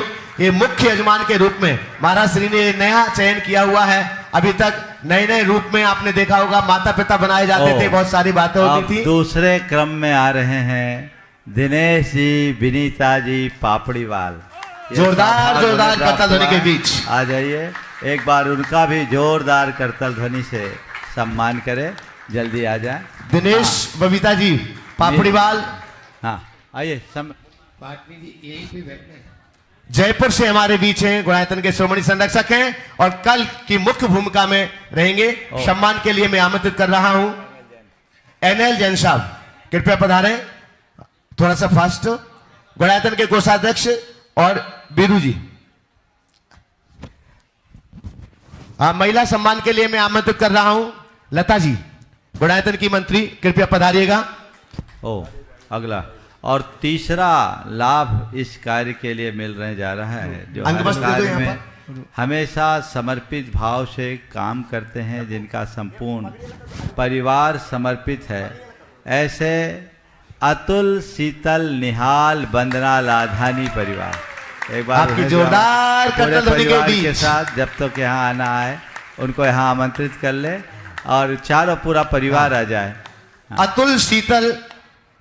ये मुख्य यजमान के रूप में महाराज श्री ने नया चयन किया हुआ है। अभी तक नए नए रूप में आपने देखा होगा माता पिता बनाए जाते थे, बहुत सारी बातें होती थी। दूसरे क्रम में आ रहे हैं दिनेश जी, विनीता जी, पापड़ीवाल। जोरदार जोरदार करतल ध्वनि के बीच आ जाइए, एक बार उनका भी जोरदार करतल ध्वनि से सम्मान करें, जल्दी आ जाए। दिनेश बबीता जी पापड़ीवाल, हाँ आइए। पाटनी जी यहीं पे बैठना है। जयपुर से हमारे बीच हैं, गुणायतन के श्रोमणी संरक्षक हैं और कल की मुख्य भूमिका में रहेंगे। सम्मान के लिए मैं आमंत्रित कर रहा हूं एनएल जैन साहब, कृपया पधारें, थोड़ा सा फास्ट। गुणायतन के कोषाध्यक्ष और बीरू जी। महिला सम्मान के लिए मैं आमंत्रित कर रहा हूं लता जी, गुणायतन की मंत्री, कृपया पधारिएगा। ओ अगला और तीसरा लाभ इस कार्य के लिए मिल रहे जा रहा है, जो हर कार्य में हमेशा समर्पित भाव से काम करते हैं, जिनका संपूर्ण परिवार समर्पित है, ऐसे अतुल, शीतल, निहाल, वंदना, लाधानी परिवार। एक बार आपकी जोरदार करतल ध्वनि के परिवार बीच के साथ जब तक यहाँ आना है उनको यहाँ आमंत्रित कर ले और चारों पूरा परिवार आ जाए। अतुल, शीतल,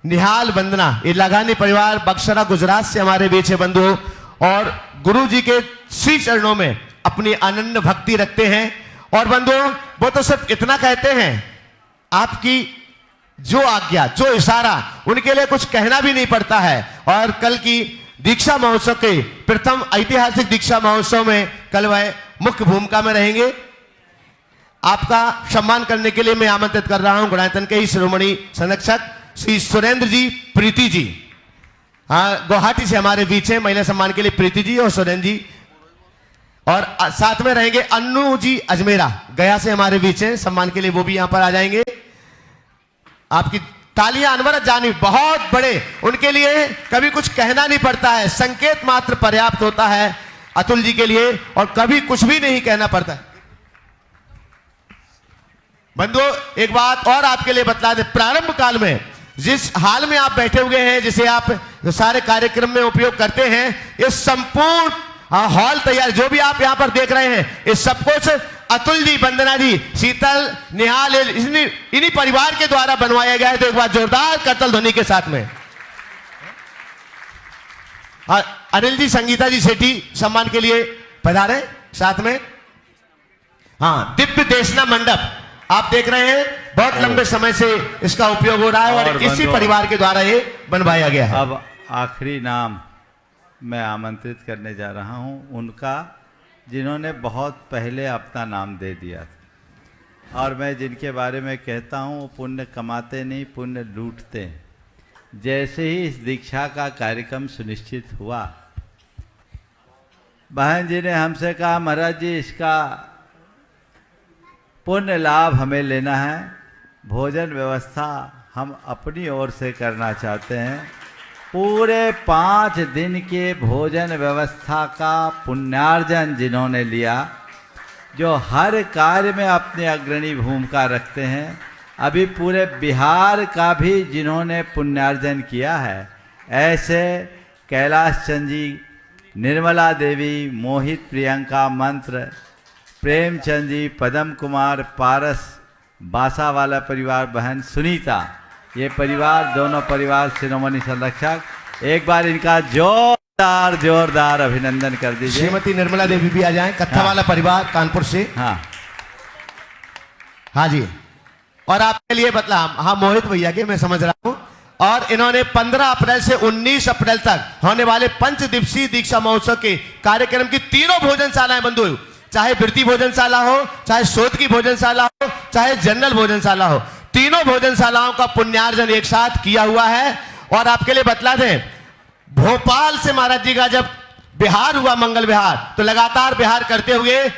निहाल, वंदना, ये लगानी परिवार बक्सरा गुजरात से हमारे बीच है बंधु, और गुरु जी के श्री चरणों में अपनी अनन्य भक्ति रखते हैं। और बंधु वो तो सिर्फ इतना कहते हैं, आपकी जो आज्ञा, जो इशारा, उनके लिए कुछ कहना भी नहीं पड़ता है। और कल की दीक्षा महोत्सव के प्रथम ऐतिहासिक दीक्षा महोत्सव में कल वह मुख्य भूमिका में रहेंगे। आपका सम्मान करने के लिए मैं आमंत्रित कर रहा हूं गुणायतन के ही श्रोमणी संरक्षक श्री सुरेंद्र जी, प्रीति जी, हाँ गुवाहाटी से हमारे बीच है। महिला सम्मान के लिए प्रीति जी और सुरेंद्र जी, और साथ में रहेंगे अन्नू जी अजमेरा, गया से हमारे बीच है, सम्मान के लिए वो भी यहां पर आ जाएंगे। आपकी तालियां अनवरत जानी, बहुत बड़े, उनके लिए कभी कुछ कहना नहीं पड़ता है, संकेत मात्र पर्याप्त होता है अतुल जी के लिए, और कभी कुछ भी नहीं कहना पड़ता है। बंधु एक बात और आपके लिए बतला दे, प्रारंभ काल में जिस हाल में आप बैठे हुए हैं, जिसे आप सारे कार्यक्रम में उपयोग करते हैं, ये संपूर्ण हॉल तैयार, जो भी आप यहां पर देख रहे हैं, ये सब कुछ अतुल जी, वंदना जी, शीतल, निहाल, इन्हीं परिवार के द्वारा बनवाया गया है। तो एक बार जोरदार करतल ध्वनि के साथ में अनिल जी, संगीता जी सेठी सम्मान के लिए पधारे साथ में। हाँ, दिव्य देशना मंडप आप देख रहे हैं, बहुत लंबे समय से इसका उपयोग हो रहा है और इसी परिवार के द्वारा ये बनवाया गया है। अब आखिरी नाम मैं आमंत्रित करने जा रहा हूं उनका, जिन्होंने बहुत पहले अपना नाम दे दिया था, और मैं जिनके बारे में कहता हूं वो पुण्य कमाते नहीं, पुण्य लूटते हैं। जैसे ही इस दीक्षा का कार्यक्रम सुनिश्चित हुआ, बहन जी ने हमसे कहा महाराज जी इसका पुण्य लाभ हमें लेना है, भोजन व्यवस्था हम अपनी ओर से करना चाहते हैं। पूरे 5 दिन के भोजन व्यवस्था का पुण्यार्जन जिन्होंने लिया, जो हर कार्य में अपनी अग्रणी भूमिका रखते हैं, अभी पूरे बिहार का भी जिन्होंने पुण्यार्जन किया है, ऐसे कैलाश चंद जी, निर्मला देवी, मोहित प्रियंका मंत्र, प्रेमचंद जी, पदम कुमार, पारस, बासा वाला परिवार, बहन सुनीता, ये परिवार, दोनों परिवार शिरोमणि संरक्षक, एक बार इनका जोरदार जोरदार अभिनंदन कर दीजिए। श्रीमती निर्मला देवी भी आ जाएं, कत्था वाला परिवार कानपुर से। हाँ हाँ जी, और आपके लिए बतला, हाँ मोहित भैया के मैं समझ रहा हूं, और इन्होंने 15 अप्रैल से 19 अप्रैल तक होने वाले 5 दिवसीय दीक्षा महोत्सव के कार्यक्रम की तीनों भोजनशालाएं बंधु, चाहे वृत्ति भोजनशाला हो, चाहे शोध की भोजनशाला हो, चाहे जनरल भोजनशाला हो, तीनों भोजनशालाओं का पुण्यार्जन एक साथ किया हुआ है। और आपके लिए बतला दें, भोपाल से महाराज जी का जब बिहार हुआ, मंगल विहार, तो लगातार बिहार करते हुए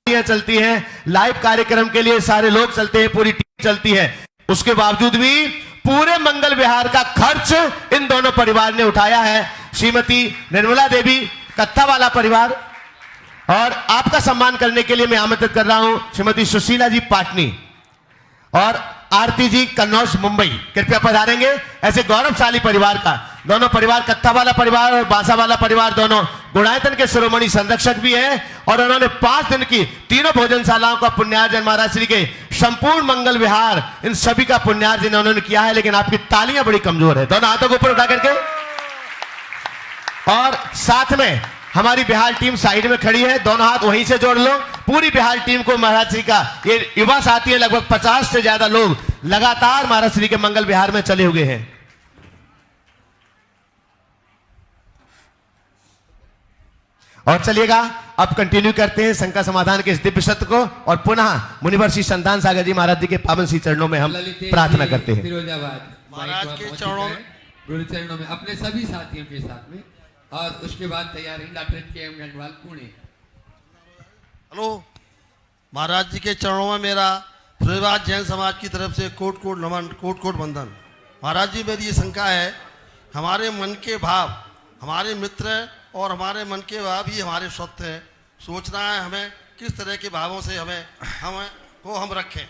चलती हैं, लाइव कार्यक्रम के लिए सारे लोग चलते हैं, पूरी टीम चलती है, उसके बावजूद भी पूरे मंगल विहार का खर्च इन दोनों परिवार ने उठाया है। श्रीमती निर्मला देवी, कत्था वाला परिवार, और आपका सम्मान करने के लिए मैं आमंत्रित कर रहा हूं श्रीमती सुशीला जी पाटनी और आरती जी कन्नौज मुंबई, कृपया पधारेंगे। ऐसे गौरवशाली परिवार का, दोनों परिवार कत्था वाला परिवार और बांसा वाला परिवार दोनों गुणायतन के शिरोमणि संरक्षक भी हैं और उन्होंने 5 दिन की तीनों भोजनशालाओं का पुण्यार्जन महाराज श्री के संपूर्ण मंगल विहार इन सभी का पुण्यार्जन उन्होंने किया है। लेकिन आपकी तालियां बड़ी कमजोर है, दोनों हाथों को ऊपर उठा करके। और साथ में हमारी बिहार टीम साइड में खड़ी है, दोनों हाथ वहीं से जोड़ लो। पूरी बिहार टीम को महाराज श्री का, ये युवा साथी है, लगभग 50 से ज्यादा लोग लगातार महाराज श्री के मंगल विहार में चले हुए हैं। और चलिएगा अब कंटिन्यू करते हैं शंका समाधान के इस दिव्य सत्र को और पुनः मुनिवर श्री संतान सागर जी महाराज जी के पावन श्री चरणों में हम प्रार्थना करते हैं। फिरोजाबाद महाराज के चरणों में, गुरु चरणों में अपने सभी साथियों के साथ में। और उसके बाद तैयार हैं डॉक्टर के एम गंडवाल पुणे। हेलो, महाराज जी के चरणों में मेरा फिरोजाबाद जैन समाज की तरफ से कोट कोट नमन, कोट कोट वंदन। महाराज जी, मेरी ये शंका है, हमारे मन के भाव हमारे मित्र और हमारे मन के भाव ही हमारे स्वत्व है। सोचना है हमें किस तरह के भावों से हम रखें।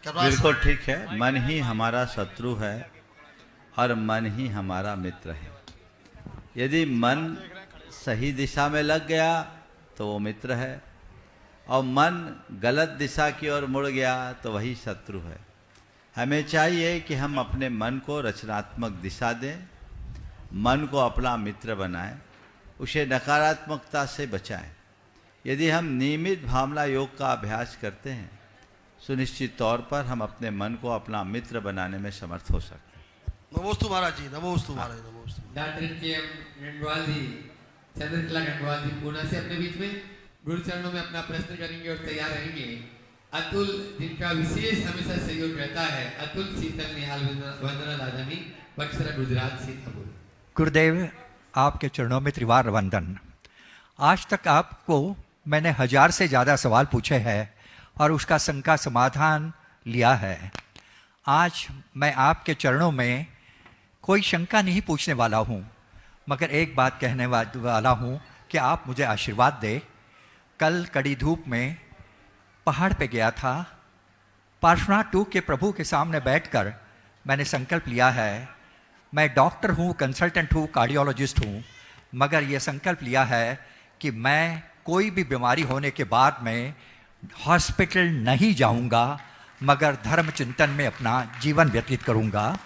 बिल्कुल ठीक है, मन ही हमारा शत्रु है और मन ही हमारा मित्र है। यदि मन सही दिशा में लग गया तो वो मित्र है और मन गलत दिशा की ओर मुड़ गया तो वही शत्रु है। हमें चाहिए कि हम अपने मन को रचनात्मक दिशा दें, मन को अपना मित्र बनाएं, उसे नकारात्मकता से बचाएं। यदि हम नियमित भावना योग का अभ्यास करते हैं, सुनिश्चित तौर पर हम अपने मन को अपना मित्र बनाने में समर्थ हो सकते हैं। नमोस्तु महाराज जी, नमोस्तु महाराज, नमोस्तु। डॉक्टर के एम गंडवाल जी, चंद्रकला गंडवाल जी पुणे से अपने बीच में गुरु चरणों में अपना प्रश्न करेंगे और तैयार रहेंगे। अतुल, जिनका विशेष हमेशा सहयोग रहता है, अतुल शीतल निहाल वंदना लादानी, बक्सरा गुजरात से। गुरुदेव, आपके चरणों में त्रिवार वंदन। आज तक आपको मैंने 1000 से ज़्यादा सवाल पूछे हैं और उसका शंका समाधान लिया है। आज मैं आपके चरणों में कोई शंका नहीं पूछने वाला हूँ, मगर एक बात कहने वाला हूँ कि आप मुझे आशीर्वाद दें। कल कड़ी धूप में पहाड़ पे गया था, पार्श्वनाथ 2 के प्रभु के सामने बैठकर मैंने संकल्प लिया है। मैं डॉक्टर हूँ, कंसल्टेंट हूँ, कार्डियोलॉजिस्ट हूँ, मगर ये संकल्प लिया है कि मैं कोई भी बीमारी होने के बाद में हॉस्पिटल नहीं जाऊँगा, मगर धर्म चिंतन में अपना जीवन व्यतीत करूँगा।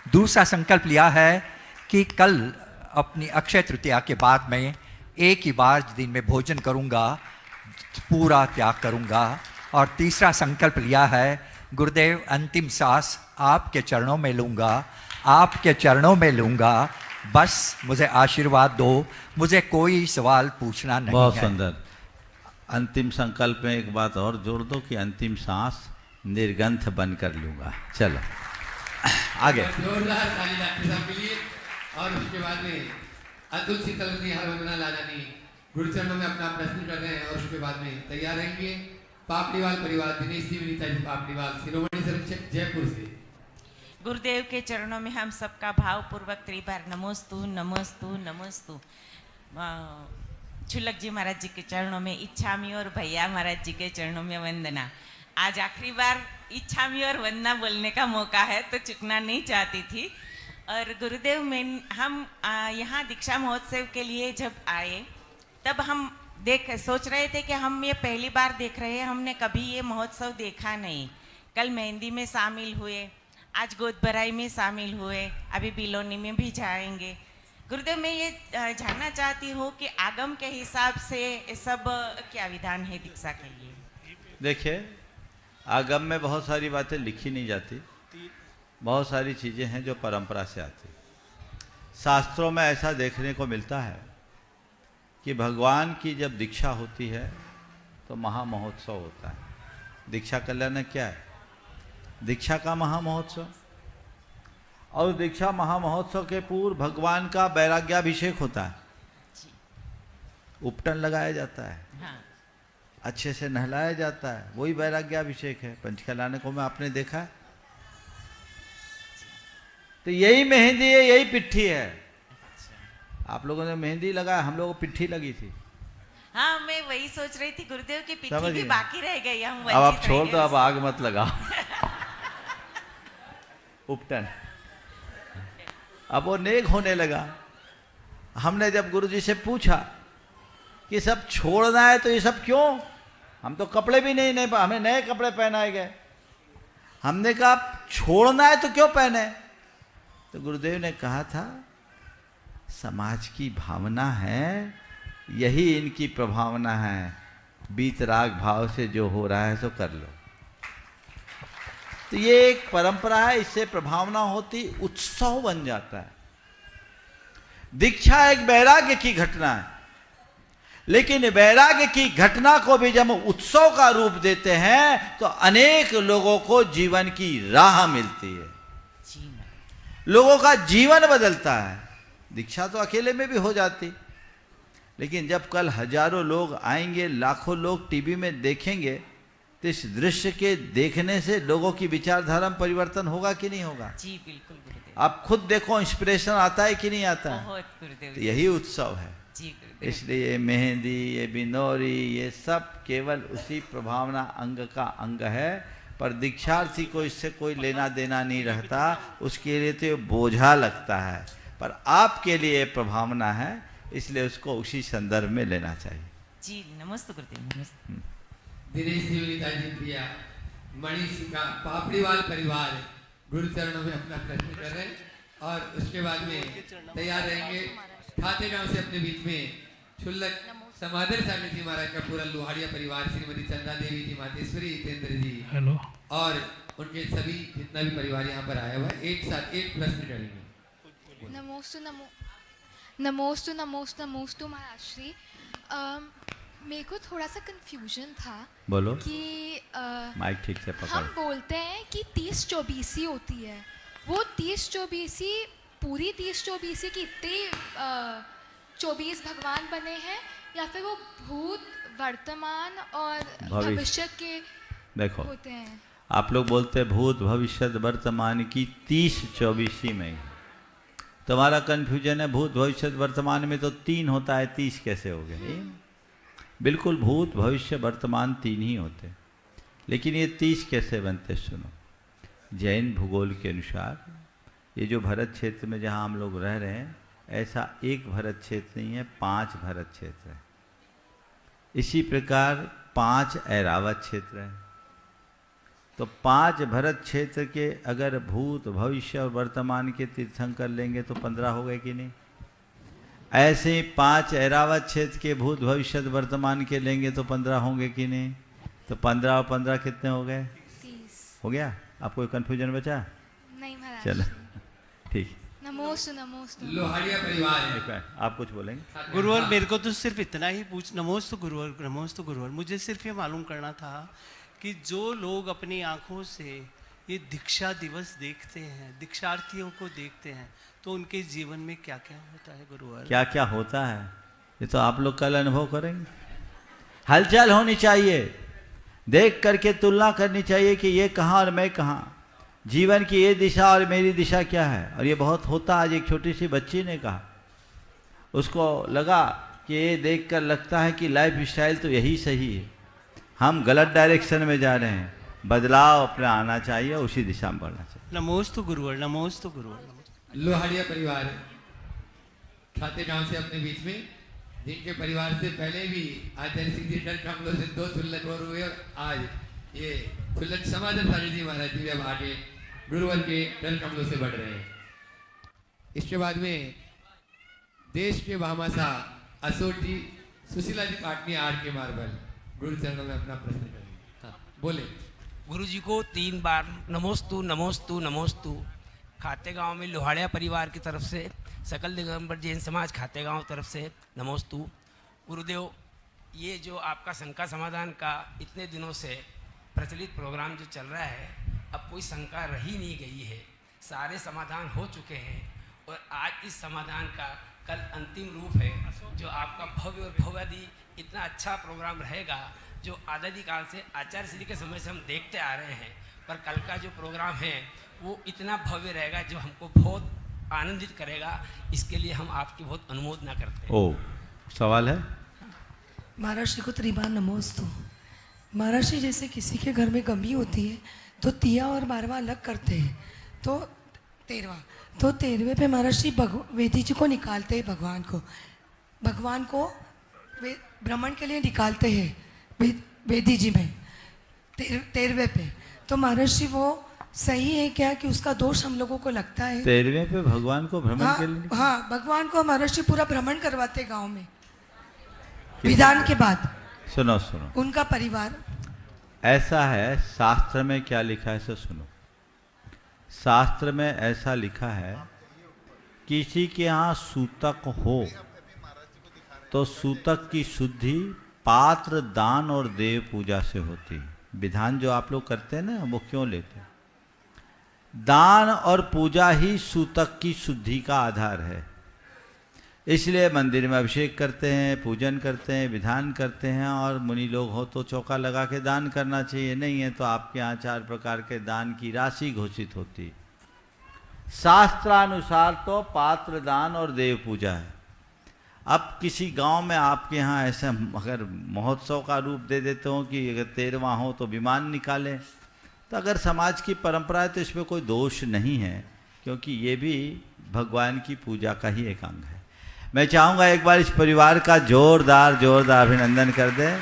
दूसरा संकल्प लिया है कि कल अपनी अक्षय तृतीया के बाद में एक ही बार दिन में भोजन करूँगा, पूरा त्याग करूँगा। और तीसरा संकल्प लिया है, गुरुदेव अंतिम सांस आपके चरणों में लूँगा, आपके चरणों में लूँगा, बस मुझे आशीर्वाद दो, मुझे कोई सवाल पूछना नहीं है। बहुत सुंदर। अंतिम संकल्प में एक बात और जोड़ दो कि अंतिम सांस निर्गंथ बनकर लूँगा। चलो आगे। जोरदार ताली डॉक्टर साहब के लिए। और उसके बाद में अतुल शीतल निहाल वंदना लादानी गुरु चरणों में अपना प्रश्न कर रहे हैं और उसके बाद में तैयार रहेंगे पापड़ीवाल परिवार, दिनेश जी विनीता जी पापड़ीवाल, शिरोमणि संरक्षक जयपुर से। गुरुदेव के चरणों में हम सबका भावपूर्वक त्रिबार नमोस्तु नमोस्तु नमोस्तु। छुलक जी महाराज जी के चरणों में इच्छामी और भैया महाराज जी के चरणों में वंदना। आज आखिरी बार इच्छामी और वंदना बोलने का मौका है तो चुकना नहीं चाहती थी। और गुरुदेव में हम यहाँ दीक्षा महोत्सव के लिए जब आए तब हम सोच रहे थे कि हम ये पहली बार देख रहे हैं, हमने कभी ये महोत्सव देखा नहीं। कल मेहंदी में शामिल हुए, आज गोद भराई में शामिल हुए, अभी बिलोनी में भी जाएंगे। गुरुदेव, मैं ये जानना चाहती हूँ कि आगम के हिसाब से सब क्या विधान है दीक्षा के लिए? देखिए, आगम में बहुत सारी बातें लिखी नहीं जाती, बहुत सारी चीज़ें हैं जो परंपरा से आती। शास्त्रों में ऐसा देखने को मिलता है कि भगवान की जब दीक्षा होती है तो महामहोत्सव होता है। दीक्षा कल्याण क्या है? दीक्षा का महामहोत्सव। और दीक्षा महामहोत्सव के पूर्व भगवान का वैराग्याभिषेक होता है, उपटन लगाया जाता है, हाँ। अच्छे से नहलाया जाता है, वही वैराग्याभिषेक है। पंचकल्याण को में आपने देखा है। तो यही मेहंदी है, यही पिट्ठी है। आप लोगों ने मेहंदी लगाया, हम लोगों को पिट्ठी लगी थी। हाँ, मैं वही सोच रही थी, गुरुदेव की समझ पिट्ठी भी गए। बाकी रह गई, हम अब आप वंचित छोड़ रह दो, गए अब आग मत लगाओ। उपटन। अब वो नेक होने लगा। हमने जब गुरुजी से पूछा कि सब छोड़ना है तो ये सब क्यों, हम तो कपड़े भी नहीं हमें नए कपड़े पहनाए गए। हमने कहा छोड़ना है तो क्यों पहने, तो गुरुदेव ने कहा था समाज की भावना है, यही इनकी प्रभावना है, बीतराग भाव से जो हो रहा है सो कर लो। तो ये एक परंपरा है, इससे प्रभावना होती, उत्सव बन जाता है। दीक्षा एक वैराग्य की घटना है, लेकिन वैराग्य की घटना को भी जब उत्सव का रूप देते हैं तो अनेक लोगों को जीवन की राह मिलती है, लोगों का जीवन बदलता है। दीक्षा तो अकेले में भी हो जाती, लेकिन जब कल हजारों लोग आएंगे, लाखों लोग टीवी में देखेंगे, तो इस दृश्य के देखने से लोगों की विचारधारा में परिवर्तन होगा कि नहीं होगा? जी बिल्कुल गुरुदेव। आप खुद देखो, इंस्पिरेशन आता है कि नहीं आता है? बहुत गुरुदेव। तो यही उत्सव है। जी गुरुदेव। इसलिए ये मेहंदी, ये बिनोरी, ये सब केवल उसी प्रभावना अंग का अंग है, पर दीक्षार्थी को इससे कोई लेना देना नहीं रहता, उसके लिए तो ये बोझा लगता है, पर आपके लिए प्रभावना है, इसलिए उसको उसी संदर्भ में लेना चाहिए। जी नमस्ते गुरुदेव। नमस्ते। दिनेश शिवनीता जी प्रिया मणि सिंह का पापड़ीवाल परिवार गुरु चरणों में अपना प्रश्न कर रहे हैं, और उसके बाद में तैयार रहेंगे खाते गांव से अपने बीच में क्षुल्लक समाधर सागर जी महाराज का पूरा लोहाड़िया परिवार, श्रीमती चंदा देवी जी, मातेश्वरी हितेंद्र जी, हेलो, और उनके सभी जितना भी परिवार यहाँ पर आया हुआ है, एक साथ एक प्रश्न करेंगे। नमोस्तु नमोस्तु नमोस्तु नमोस्तु महाराज श्री। मेरे को थोड़ा सा कंफ्यूजन था। बोलो कि माइक ठीक से पकड़। हम बोलते हैं कि 30-24 होती है, वो 30-24 पूरी 30-24 की इतने 24 भगवान बने हैं, या फिर वो भूत, वर्तमान और भविष्य के देखो होते हैं? आप लोग बोलते हैं भूत भविष्य वर्तमान की 30-24 में, तुम्हारा कंफ्यूजन है भूत भविष्य वर्तमान में तो 3 होता है, 30 कैसे हो गए? बिल्कुल भूत भविष्य वर्तमान 3 ही होते, लेकिन ये 30 कैसे बनते? सुनो, जैन भूगोल के अनुसार ये जो भरत क्षेत्र में जहाँ हम लोग रह रहे हैं, ऐसा एक भरत क्षेत्र नहीं है, 5 भरत क्षेत्र है। इसी प्रकार 5 ऐरावत क्षेत्र है। तो 5 भरत क्षेत्र के अगर भूत भविष्य और वर्तमान के तीर्थंकर लेंगे तो 15 हो गए कि नहीं? ऐसे ही 5 ऐरावत क्षेत्र के भूत भविष्य वर्तमान के लेंगे तो 15 होंगे कि नहीं? तो 15 और 15 कितने हो गए? 30 हो गया। आपको कोई कन्फ्यूजन बचा? नहीं महाराज। चलो ठीक। नमोस्तु नमोस्तु। लोहाड़िया परिवार, आप कुछ बोलेंगे? गुरुवर मेरे को तो सिर्फ इतना ही नमोस्तु गुरुवर, नमोस्तु गुरुवर, मुझे सिर्फ ये मालूम करना था कि जो लोग अपनी आंखों से ये दीक्षा दिवस देखते हैं, दीक्षार्थियों को देखते हैं, तो उनके जीवन में क्या क्या होता है गुरुवर? क्या क्या होता है ये तो आप लोग कल अनुभव करेंगे। हलचल होनी चाहिए, देख करके तुलना करनी चाहिए कि ये कहाँ और मैं कहाँ, जीवन की ये दिशा और मेरी दिशा क्या है। और ये बहुत होता, आज एक छोटी सी बच्ची ने कहा, उसको लगा कि ये देखकर लगता है कि लाइफ स्टाइल तो यही सही है, हम गलत डायरेक्शन में जा रहे हैं, बदलाव अपना आना चाहिए, उसी दिशा में बढ़ना चाहिए। नमोस्तु गुरुवर, नमोस्तु गुरुवर। लोहाड़िया परिवार खाते गांव से अपने बीच में, जिनके परिवार से पहले भी आचार्य सिंह जी डर हमलों से 2 क्षुल्लक और हुए, आज ये क्षुल्लक समाधर सागर जी महाराज जी अब आगे गुरुवर के डर कमलों से बढ़ रहे हैं। इसके बाद में देश के भामाशाह अशोक जी, सुशीला जी पाटनी, आर के मार्बल, गुरु चरणों में अपना प्रश्न करेंगे। हाँ, बोले। गुरु जी को 3 बार नमोस्तु नमोस्तु नमोस्तु। खाते गांव में लोहाड़िया परिवार की तरफ से, सकल दिगंबर जैन समाज खाते गांव तरफ से नमोस्तु। गुरुदेव, ये जो आपका शंका समाधान का इतने दिनों से प्रचलित प्रोग्राम जो चल रहा है, अब कोई शंका रही नहीं गई है, सारे समाधान हो चुके हैं, और आज इस समाधान का कल अंतिम रूप है, जो आपका भव्य और भव्यादि इतना अच्छा प्रोग्राम रहेगा, जो आदिकाल से आचार्य श्री के समय से हम देखते आ रहे हैं, पर कल का जो प्रोग्राम है वो इतना भव्य रहेगा जो हमको बहुत आनंदित करेगा। इसके लिए हम आपकी बहुत अनुमोदना करते हैं। ओ, सवाल है? महाराज श्री को त्रिबार नमोस्तु। महाराज श्री जैसे किसी के घर में गमी होती है तो 13 और 12वां अलग करते हैं, तो 13वें पे महाराज श्री वेदी जी को निकालते हैं, भगवान को भ्रमण के लिए निकालते हैं वेदी जी में 13वें पे। तो महाराज श्री वो सही है क्या कि उसका दोष हम लोगों को लगता है? 13वें पे भगवान को भ्रमण के लिए? हाँ, भगवान को महाराज श्री पूरा भ्रमण करवाते गांव में विधान के बाद। सुनो उनका परिवार ऐसा है, शास्त्र में क्या लिखा है सो सुनो। शास्त्र में ऐसा लिखा है, किसी के यहाँ सूतक हो तो सूतक की शुद्धि पात्र दान और देव पूजा से होती है। विधान जो आप लोग करते हैं ना, वो क्यों लेते हैं? दान और पूजा ही सूतक की शुद्धि का आधार है। इसलिए मंदिर में अभिषेक करते हैं, पूजन करते हैं, विधान करते हैं, और मुनि लोग हो तो चौका लगा के दान करना चाहिए, नहीं है तो आपके यहाँ 4 प्रकार के दान की राशि घोषित होती। शास्त्रानुसार तो पात्र दान और देव पूजा है। अब किसी गांव में आपके यहाँ ऐसा अगर महोत्सव का रूप दे देते हो कि अगर 13वां हो तो विमान निकालें, तो अगर समाज की परंपरा है तो इसमें कोई दोष नहीं है, क्योंकि ये भी भगवान की पूजा का ही एक अंग है। मैं चाहूँगा एक बार इस परिवार का जोरदार अभिनंदन कर दें।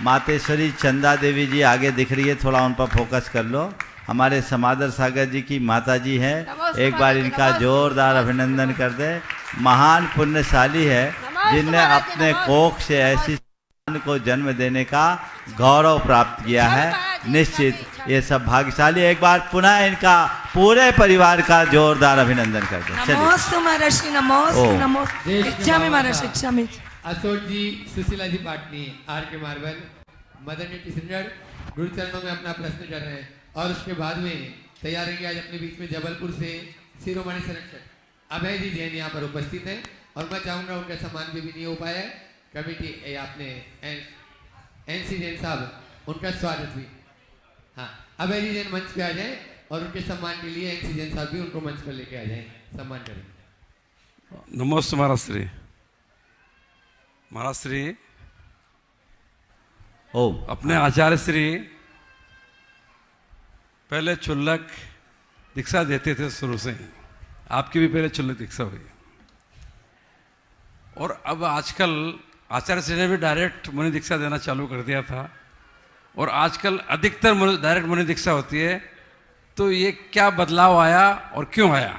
मातेश्वरी चंदा देवी जी आगे दिख रही है, थोड़ा उन पर फोकस कर लो। हमारे समादर सागर जी की माता जी है, एक बार इनका जोरदार अभिनंदन कर दें। महान पुण्यशाली है जिनने अपने कोख से ऐसी को जन्म देने का गौरव प्राप्त किया है। निश्चित ये सब भाग्यशाली। एक बार पुनः इनका पूरे परिवार का जोरदार अभिनंदन कर दो। नमोस्तु महाराज, नमोस्तु। इच्छा में महाराज, इच्छा में। अशोक जी, सुशीला जी पाटनी, आर के मार्बल, मदन किशनगढ़ गुरु चरणों में अपना प्रश्न कर रहे हैं, और उसके बाद में तैयार रहेंगे आज अपने बीच में जबलपुर से शिरोमणि संरक्षक अभय जी जैन यहाँ पर उपस्थित हैं, और मैं चाहूँगा उनका सम्मान भी नहीं हो पाया है। कमेटी आपने एनसी जैन साहब, उनका स्वागत भी। हाँ, अभय जी जैन मंच पे आ जाएं, और उनके सम्मान के लिए एनसी जैन साहब भी उनको मंच पर लेके आ जाएं, सम्मान करें। नमस्ते महाराज श्री। महाराज श्री अपने आचार्य श्री पहले चुल्लक दीक्षा देते थे शुरू से ही, आपकी भी पहले चुल्लक दीक्षा हुई, और अब आजकल आचार्य श्री ने भी डायरेक्ट मुनि दीक्षा देना चालू कर दिया था, और आजकल अधिकतर डायरेक्ट मुनि दीक्षा होती है। तो ये क्या बदलाव आया और क्यों आया?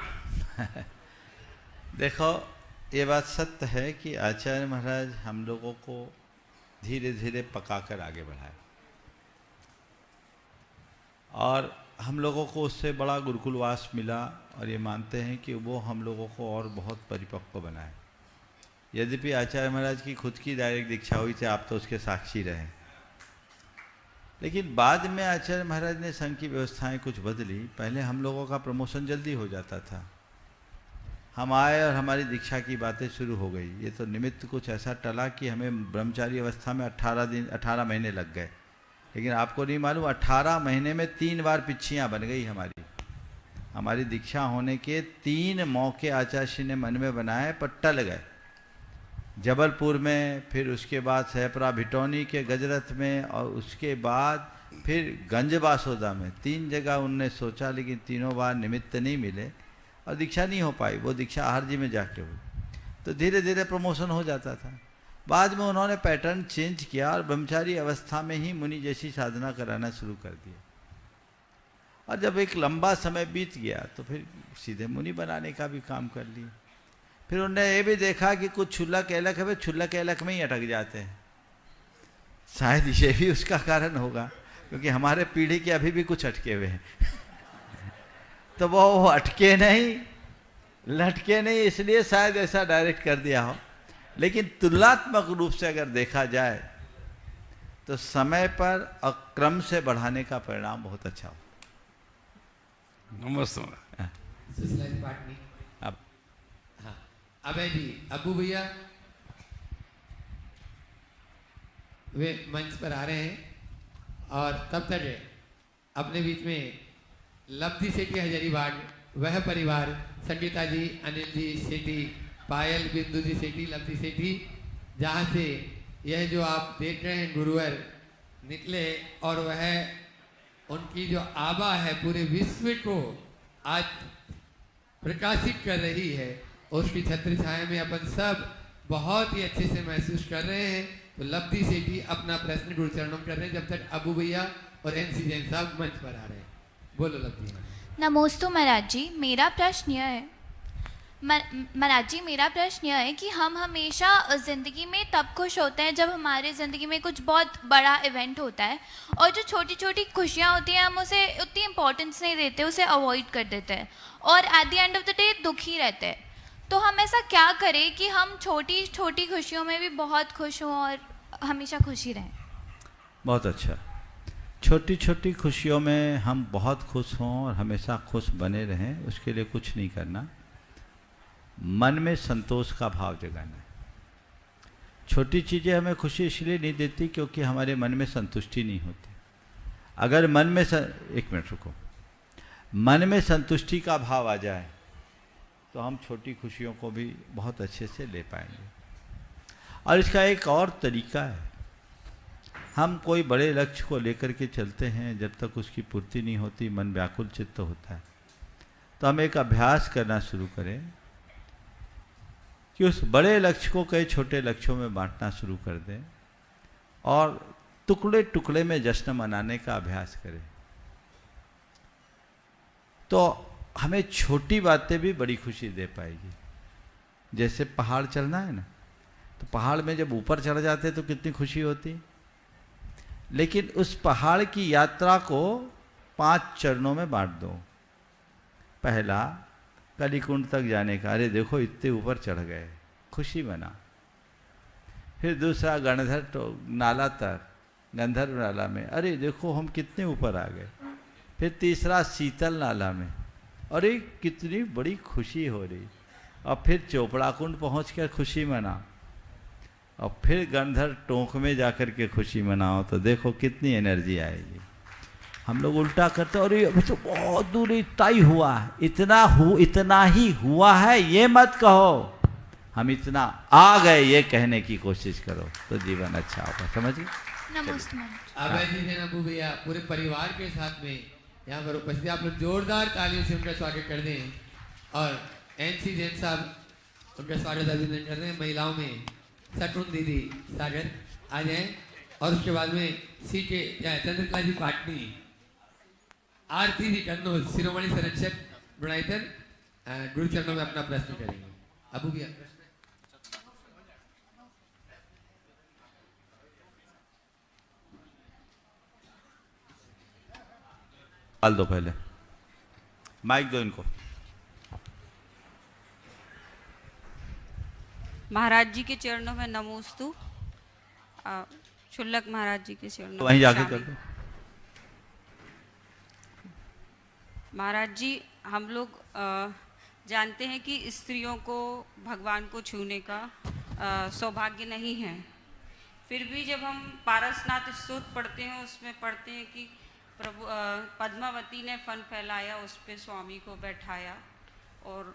देखो, ये बात सत्य है कि आचार्य महाराज हम लोगों को धीरे धीरे पकाकर आगे बढ़ाए, और हम लोगों को उससे बड़ा गुरुकुलवास मिला, और ये मानते हैं कि वो हम लोगों को और बहुत परिपक्व बनाए। यद्यपि आचार्य महाराज की खुद की डायरेक्ट दीक्षा हुई थी, आप तो उसके साक्षी रहे, लेकिन बाद में आचार्य महाराज ने संघ की व्यवस्थाएं कुछ बदली। पहले हम लोगों का प्रमोशन जल्दी हो जाता था, हम आए और हमारी दीक्षा की बातें शुरू हो गई। ये तो निमित्त कुछ ऐसा टला कि हमें ब्रह्मचारी अवस्था में 18 महीने लग गए, लेकिन आपको नहीं मालूम 18 महीने में 3 बार पिच्छियाँ बन गई हमारी दीक्षा होने के 3 मौके आचार्य श्री ने मन में बनाए, पर टल गए। जबलपुर में, फिर उसके बाद सहपरा भिटौनी के गजरथ में, और उसके बाद फिर गंज बासोदा में। 3 जगह उनने सोचा, लेकिन तीनों बार निमित्त नहीं मिले और दीक्षा नहीं हो पाई। वो दीक्षा आहर जी में जाके हुई, तो धीरे धीरे प्रमोशन हो जाता था। बाद में उन्होंने पैटर्न चेंज किया और ब्रह्मचारी अवस्था में ही मुनि जैसी साधना कराना शुरू कर दिया, और जब एक लंबा समय बीत गया तो फिर सीधे मुनि बनाने का भी काम कर लिया। फिर उन्होंने ये भी देखा कि कुछ क्षुल्लक एलक है, क्षुल्लक एलक में ही अटक जाते हैं। शायद ये भी उसका कारण होगा, क्योंकि हमारे पीढ़ी के अभी भी कुछ अटके हुए हैं तो वो अटके नहीं, लटके नहीं, इसलिए शायद ऐसा डायरेक्ट कर दिया हो। लेकिन तुलनात्मक रूप से अगर देखा जाए तो समय पर और क्रम से बढ़ाने का परिणाम बहुत अच्छा हो। नमस्ते। अब हाँ, अभय जी, अबू भैया वे मंच पर आ रहे हैं, और तब तक अपने बीच में लब्धि सेठी हजारीबाग, वह परिवार, संगीता जी, अनिल जी सेठी, पायल बिंदु जी सेठी, लब्धि सेठी, जहाँ से यह जो आप देख रहे हैं गुरुवर निकले और वह उनकी जो आभा है पूरे विश्व को आज प्रकाशित कर रही है, उसकी छत्र छाया में अपन सब बहुत ही अच्छे से महसूस कर रहे हैं। तो लब्धि सेठी अपना प्रश्न गुरु चरणों में कर रहे हैं, जब तक अबू भैया और एनसी जैन साहब मंच पर आ रहे हैं। बोलो लब्धि। नमोस्तु महाराज जी, मेरा प्रश्न यह है महाराज जी, मेरा प्रश्न यह है कि हम हमेशा ज़िंदगी में तब खुश होते हैं जब हमारे ज़िंदगी में कुछ बहुत बड़ा इवेंट होता है, और जो छोटी छोटी खुशियाँ होती हैं हम उसे उतनी इम्पोर्टेंस नहीं देते, उसे अवॉइड कर देते हैं और at the end of the day दुखी रहते हैं। तो हम ऐसा क्या करें कि हम छोटी छोटी खुशियों में भी बहुत खुश हों और हमेशा खुश ही रहें? बहुत अच्छा। छोटी छोटी खुशियों में हम बहुत खुश हों और हमेशा खुश बने रहें, उसके लिए कुछ नहीं करना, मन में संतोष का भाव जगाना है। छोटी चीज़ें हमें खुशी इसलिए नहीं देती क्योंकि हमारे मन में संतुष्टि नहीं होती। अगर मन में एक मिनट रुको, मन में संतुष्टि का भाव आ जाए तो हम छोटी खुशियों को भी बहुत अच्छे से ले पाएंगे। और इसका एक और तरीका है, हम कोई बड़े लक्ष्य को लेकर के चलते हैं, जब तक उसकी पूर्ति नहीं होती मन व्याकुल चित्त होता है। तो हम एक अभ्यास करना शुरू करें कि उस बड़े लक्ष्य को कई छोटे लक्ष्यों में बांटना शुरू कर दें और टुकड़े टुकड़े में जश्न मनाने का अभ्यास करें। तो हमें छोटी बातें भी बड़ी खुशी दे पाएगी। जैसे पहाड़ चढ़ना है ना, तो पहाड़ में जब ऊपर चढ़ जाते तो कितनी खुशी होती, लेकिन उस पहाड़ की यात्रा को 5 चरणों में बांट दो। पहला कलिकुंड तक जाने का, अरे देखो इतने ऊपर चढ़ गए, खुशी मना। फिर दूसरा गणधर नाला तक, गंधर्व नाला में, अरे देखो हम कितने ऊपर आ गए। फिर तीसरा शीतल नाला में, अरे कितनी बड़ी खुशी हो रही। और फिर चोपड़ा कुंड पहुँच कर खुशी मना, और फिर गंधर टोंक में जाकर के खुशी मनाओ, तो देखो कितनी एनर्जी आएगी। हम लोग उल्टा करते और ये अभी तो बहुत दूर इतना ही हुआ, इतना ही हुआ है ये मत कहो, हम इतना आ गए ये कहने की कोशिश करो, तो जीवन अच्छा होगा। समझिए। अभय जी ने अबू भैया पूरे परिवार के साथ में यहाँ पर उपस्थित, आप लोग जोरदार तालियों से उनका स्वागत कर दें। और एनसी जैन साहब उनका स्वागत अभिनंदन कर रहे हैं। महिलाओं में सटुन दीदी सागर आ जाए, और उसके बाद में सीके चंद्रकला जी पाटनी, आरती जी कन्नौज, शिरोमणि संरक्षक बुढ़ाईतर गुरु चरणों में अपना प्रश्न करेंगे। अबू भैया डाल दो, पहले माइक दो इनको। महाराज जी के चरणों में नमोस्तु। शुल्लक महाराज जी के चरणों तो वहीं जाके कर दो। महाराज जी, हम लोग जानते हैं कि स्त्रियों को भगवान को छूने का सौभाग्य नहीं है, फिर भी जब हम पारसनाथ स्तोत्र पढ़ते हैं उसमें पढ़ते हैं कि प्रभु पद्मावती ने फन फैलाया, उस पे स्वामी को बैठाया, और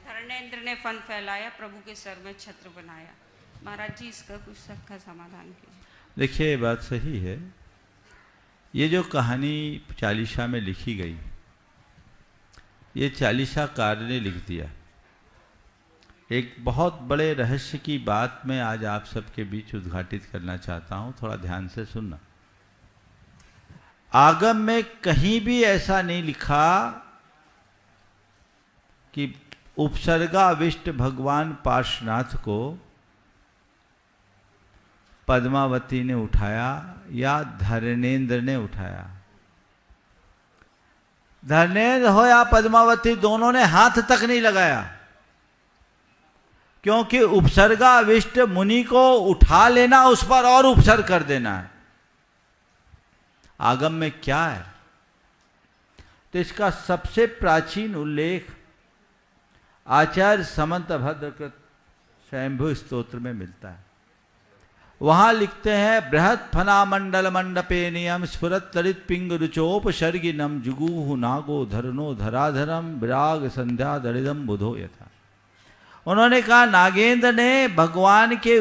धर्मेंद्र ने फन फैलाया, प्रभु के सर में छत्र बनाया। महाराज जी, इसका कुछ सबका समाधान कीजिए। देखिए, ये बात सही है। ये जो कहानी चालीसा में लिखी गई, ये चालीसाकार ने लिख दिया। एक बहुत बड़े रहस्य की बात मैं आज आप सबके बीच उद्घाटित करना चाहता हूँ, थोड़ा ध्यान से सुनना। आगम में कहीं भी ऐसा नहीं लिखा कि उपसर्गाविष्ट भगवान पार्श्वनाथ को पद्मावती ने उठाया या धर्मेंद्र ने उठाया। धर्मेंद्र हो या पद्मावती, दोनों ने हाथ तक नहीं लगाया, क्योंकि उपसर्गाविष्ट मुनि को उठा लेना, उस पर और उपसर्ग कर देना है। आगम में क्या है? तो इसका सबसे प्राचीन उल्लेख आचार्य समंत भद्रकृत स्वयंभू स्तोत्र में मिलता है। वहां लिखते हैं, बृहत् फना मंडल मंडपे नियम स्फुरत ललित पिंग रुचोपसर्गिनम जुगुहु नागो धरनो धराधरम विराग संध्या दरिदम बुधो यथा। उन्होंने कहा नागेंद्र ने भगवान के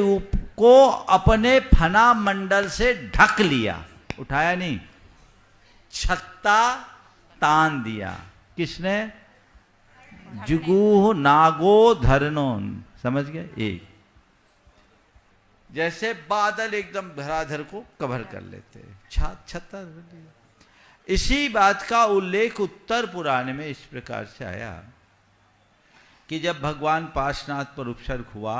को अपने फना मंडल से ढक लिया, उठाया नहीं, छत्ता तान दिया। किसने? जुगुह नागो धरनों, समझ गए? एक जैसे बादल एकदम धराधर को कवर कर लेते, छत्ता। इसी बात का उल्लेख उत्तर पुराण में इस प्रकार से आया कि जब भगवान पार्श्वनाथ पर उपसर्ग हुआ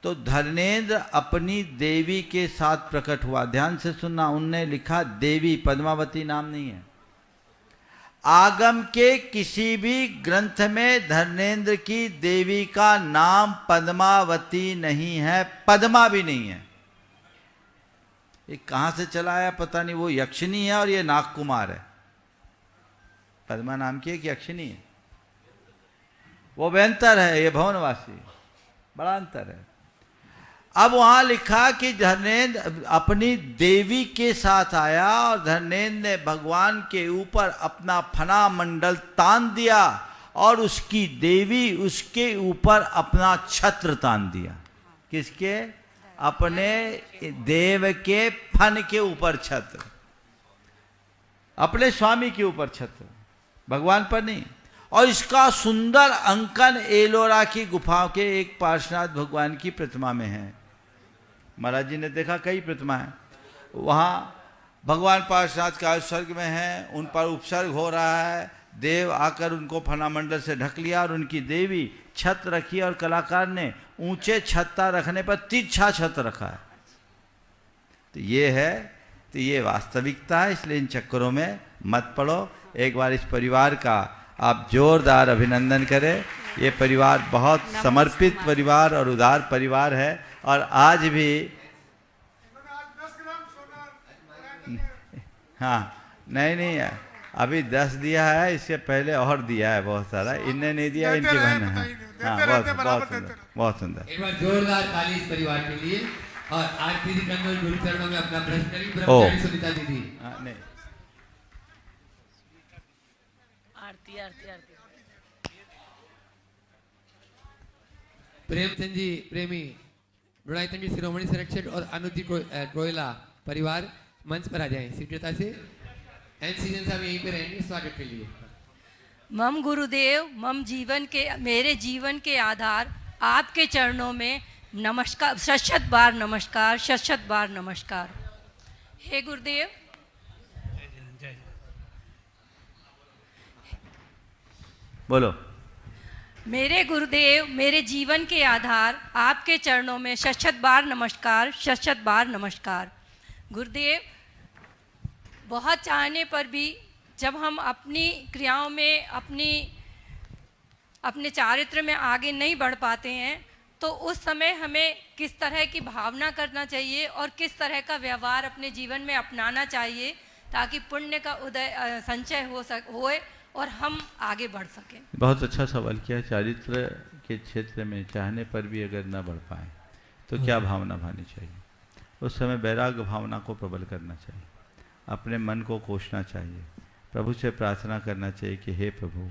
तो धर्मेंद्र अपनी देवी के साथ प्रकट हुआ। ध्यान से सुनना, उनने लिखा देवी, पद्मावती नाम नहीं है। आगम के किसी भी ग्रंथ में धर्मेंद्र की देवी का नाम पद्मावती नहीं है, पद्मा भी नहीं है। ये कहाँ से चला आया पता नहीं। वो यक्षिणी है और ये नागकुमार है। पद्मा नाम की एक यक्षिणी है, वो बेहतर है, ये भवनवासी, बड़ा अंतर है। अब वहां लिखा कि धर्मेंद्र अपनी देवी के साथ आया और धर्मेंद्र ने भगवान के ऊपर अपना फना मंडल तान दिया और उसकी देवी उसके ऊपर अपना छत्र तान दिया। किसके? अपने देव के फन के ऊपर छत्र, अपने स्वामी के ऊपर छत्र, भगवान पर नहीं। और इसका सुंदर अंकन एलोरा की गुफाओं के एक पार्श्वनाथ भगवान की प्रतिमा में है। महाराज जी ने देखा कई प्रतिमा है, वहाँ भगवान पार्श्वनाथ का स्वर्ग में है, उन पर उपसर्ग हो रहा है, देव आकर उनको फनामंडल से ढक लिया और उनकी देवी छत रखी और कलाकार ने ऊंचे छत्ता रखने पर तिरछा छत रखा है। तो ये है, तो ये वास्तविकता है, इसलिए इन चक्करों में मत पड़ो। एक बार इस परिवार का आप जोरदार अभिनंदन करें। ये परिवार बहुत समर्पित परिवार और उदार परिवार है और आज भी हाँ नहीं है, अभी 10 दिया है, इससे पहले और दिया है बहुत सारा, इनने नहीं दिया, इनकी बहन है। हाँ बहुत सुंदर, बहुत सुंदर। एक बार जोरदार ताली इस परिवार के लिए। और आरती जी कंगल गुरु चरणों में अपना प्रश्न करेंगी ब्रह्मचारी सुनीता दीदी। नहीं आरती आरती आरती। प्रेमचंद जी प्रेमी गुणायतन जी शिरोमणि संरक्षक और अनुज जी कोयला परिवार मंच पर आ जाएं शीघ्रता से। एन सीजन साहब यहीं पे रहेंगे स्वागत के लिए। मम गुरुदेव मम जीवन के, मेरे जीवन के आधार आपके चरणों में नमस्कार, शत बार नमस्कार, शत बार नमस्कार। हे गुरुदेव, बोलो। मेरे गुरुदेव मेरे जीवन के आधार आपके चरणों में शत बार नमस्कार, शत बार नमस्कार। गुरुदेव, बहुत चाहने पर भी जब हम अपनी क्रियाओं में अपने चारित्र में आगे नहीं बढ़ पाते हैं तो उस समय हमें किस तरह की भावना करना चाहिए और किस तरह का व्यवहार अपने जीवन में अपनाना चाहिए ताकि पुण्य का उदय संचय होए और हम आगे बढ़ सकें। बहुत अच्छा सवाल किया। चारित्र के क्षेत्र में चाहने पर भी अगर न बढ़ पाए तो क्या भावना भानी चाहिए? उस समय वैराग्य भावना को प्रबल करना चाहिए, अपने मन को कोसना चाहिए, प्रभु से प्रार्थना करना चाहिए कि हे प्रभु,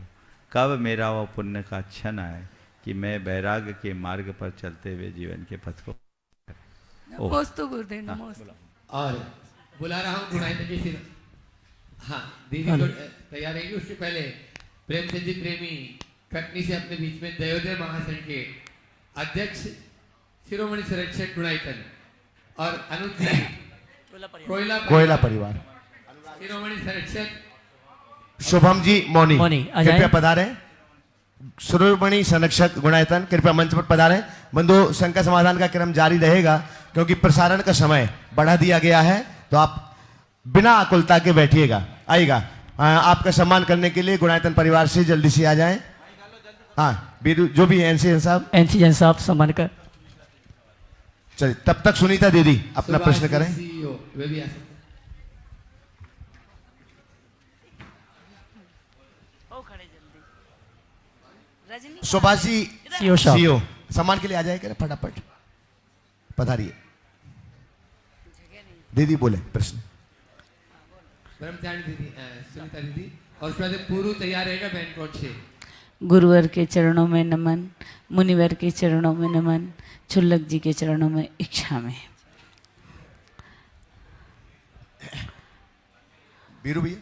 कब मेरा वह पुण्य का क्षण आए कि मैं वैराग्य के मार्ग पर चलते हुए जीवन के पथ को। नमोस्तु गुरुदेव, नमोस्तु। और बुला रहा हूँ गुणायतन जी से। हाँ दीदी तो तैयार रहेगी। उसके पहले प्रेमचंद जी प्रेमी कटनी से अपने बीच में दयोदय महासंघ के अध्यक्ष शिरोमणि संरक्षक गुणायतन और अनुज जी कोयला परिवार शिरोमणि संरक्षक शुभम जी मौनी आ कृपया पधारें। शिरोमणि संरक्षक गुणायतन कृपया मंच पर पधारें। बंधु, शंका समाधान का क्रम जारी रहेगा क्योंकि प्रसारण का समय बढ़ा दिया गया है, तो आप बिना आकुलता के बैठिएगा। आइएगा, आपका सम्मान करने के लिए गुणायतन परिवार से जल्दी से आ जाएं। हाँ बीरू, जो भी है एनसी जैन साहब सम्मान कर। चलिए, तब तक सुनीता दीदी अपना प्रश्न करें। वे भी आ सकते हैं। सुभाष जी सीओ सम्मान के लिए आ जाए फटाफट पधारिए। दीदी बोले प्रश्न। ब्रह्मचारी दीदी, सुनीता दीदी और उसके बाद पूर्व तैयार रहेगा बैंड कोट से। गुरुवर के चरणों में नमन, मुनिवर के चरणों में नमन, छुल्लक जी के चरणों में इच्छा में। बीरू भैया।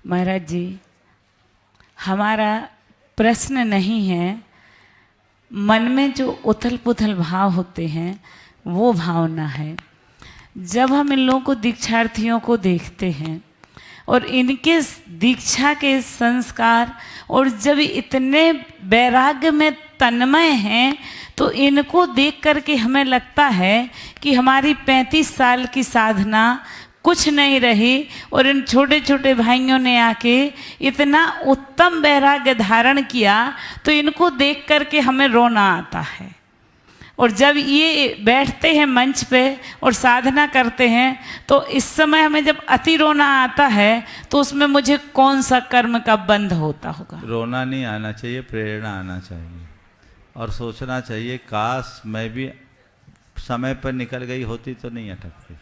महाराज जी, हमारा प्रश्न नहीं है, मन में जो उथल पुथल भाव होते हैं वो भावना है। जब हम इन लोगों को दीक्षार्थियों को देखते हैं और इनके दीक्षा के संस्कार, और जब इतने वैराग्य में तन्मय हैं, तो इनको देख करके हमें लगता है कि हमारी 35 साल की साधना कुछ नहीं रही, और इन छोटे छोटे भाइयों ने आके इतना उत्तम वैराग्य धारण किया, तो इनको देख करके हमें रोना आता है। और जब ये बैठते हैं मंच पे और साधना करते हैं, तो इस समय हमें जब अति रोना आता है, तो उसमें मुझे कौन सा कर्म का बंध होता होगा? रोना नहीं आना चाहिए, प्रेरणा आना चाहिए, और सोचना चाहिए काश मैं भी समय पर निकल गई होती तो नहीं अटकती।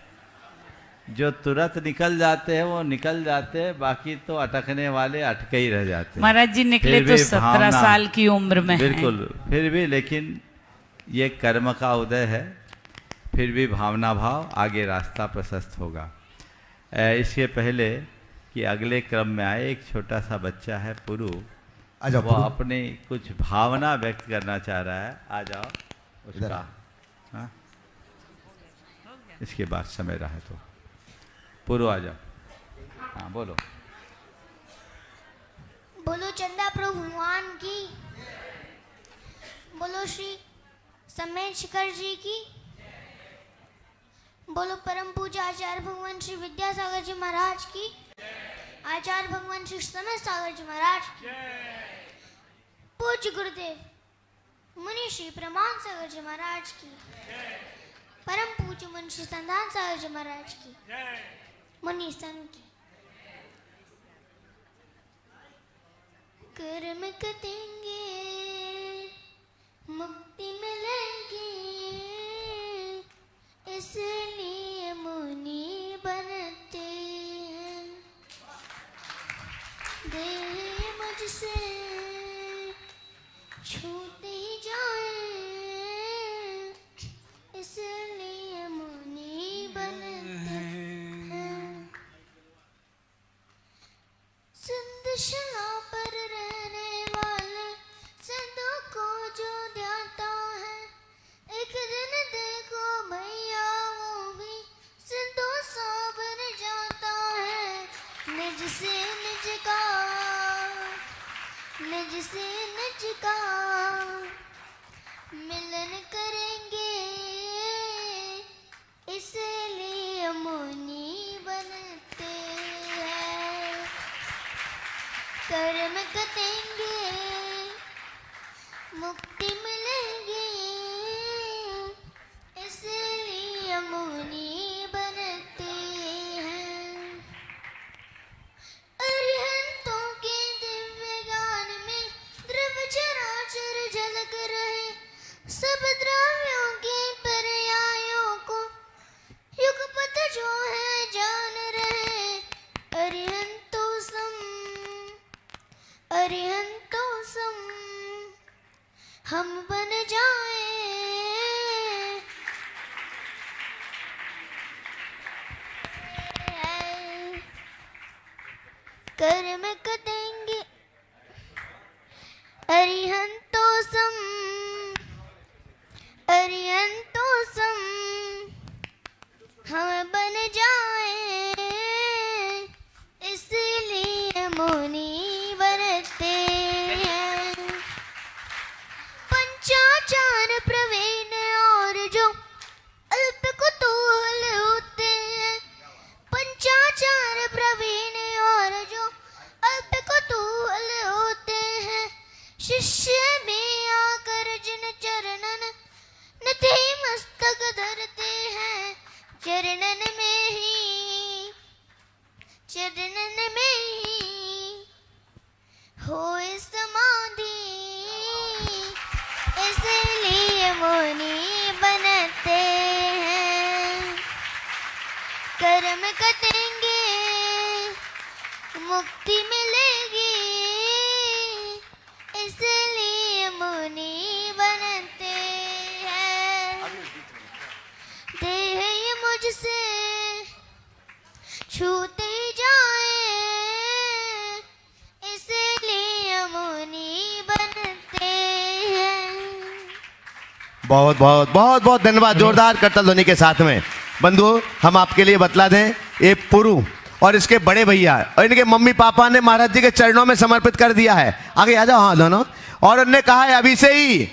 जो तुरंत निकल जाते हैं वो निकल जाते हैं, बाकी तो अटकने वाले अटके ही रह जाते हैं। महाराज जी निकले तो 17 साल की उम्र में बिल्कुल, फिर भी लेकिन ये कर्म का उदय है, फिर भी भावना भाव आगे रास्ता प्रशस्त होगा। इसके पहले कि अगले क्रम में आए, एक छोटा सा बच्चा है पुरु, वो अपनी कुछ भावना व्यक्त करना चाह रहा है। आ जाओ उसका, हाँ? इसके बाद समय रहा तो पुरु आ जाओ। हाँ बोलो। बोलो चंदा प्रभु भगवान की, बोलो श्री समय शिखर जी की, बोलो परम पूज्य आचार्य भगवान श्री विद्यासागर जी महाराज की, आचार्य भगवान श्री समय सागर जी महाराज की, पूज्य गुरुदेव मुनि श्री प्रमाण सागर जी महाराज की, परम पूज्य मुनि श्री संधान सागर जी महाराज की, मुनि संघ की। कर्म करेंगे मुक्ति मिलेगी, इसलिए मुनि बनते हैं। दिल मुझसे छूते ही जाए, इसलिए मुनि बनते हैं। सिंधशला पर रहने वाले सिंधु को जो ध्याता है, एक दिन देखो भैया वो भी सिंधु सा बन जाता है। निज से निज का, निज से निज का मिलन करेंगे, इसलिए मुनि बनते हैं। कर्म करेंगे मुक्ति मिलेगी, इसलिए मुनि बनते हैं। अरिहंतों के दिव्य गान में द्रव्य चराचर झलक रहे, सब द्रव्यों के पर्यायों को युगपत जो है जान रहे। अरिहंतो सम, अरिहंतो सम हम बन जाए, कर्म करेंगे अरिहंतो सम, अरिहंतो सम हम बन जाए, इसलिए मुनि बनते हैं। पंचाचार प्रवीण और जो अल्प कुतूहल होते हैं, पंचाचार प्रवीण और जो अल्प कुतूहल होते हैं, शिष्य में आकर जिन चरणन निधि मस्तक धरते हैं। चरणन में ही, चरणन में ही होए समाधि, इसलिए मुनि बनते हैं। कटेंगे, मुक्ति मिलेगी, इसलिए मुनि बनते हैं। देह ये मुझसे छूते जाए, इसलिए मुनि बनते हैं। बहुत बहुत बहुत बहुत धन्यवाद। जोरदार करतल ध्वनि के साथ में बंधु, हम आपके लिए बतला दें, ये पुरु और इसके बड़े भैया और इनके मम्मी पापा ने महाराज जी के चरणों में समर्पित कर दिया है। आगे आ जाओ। हाँ दोनों। और उन्होंने कहा है अभी से ही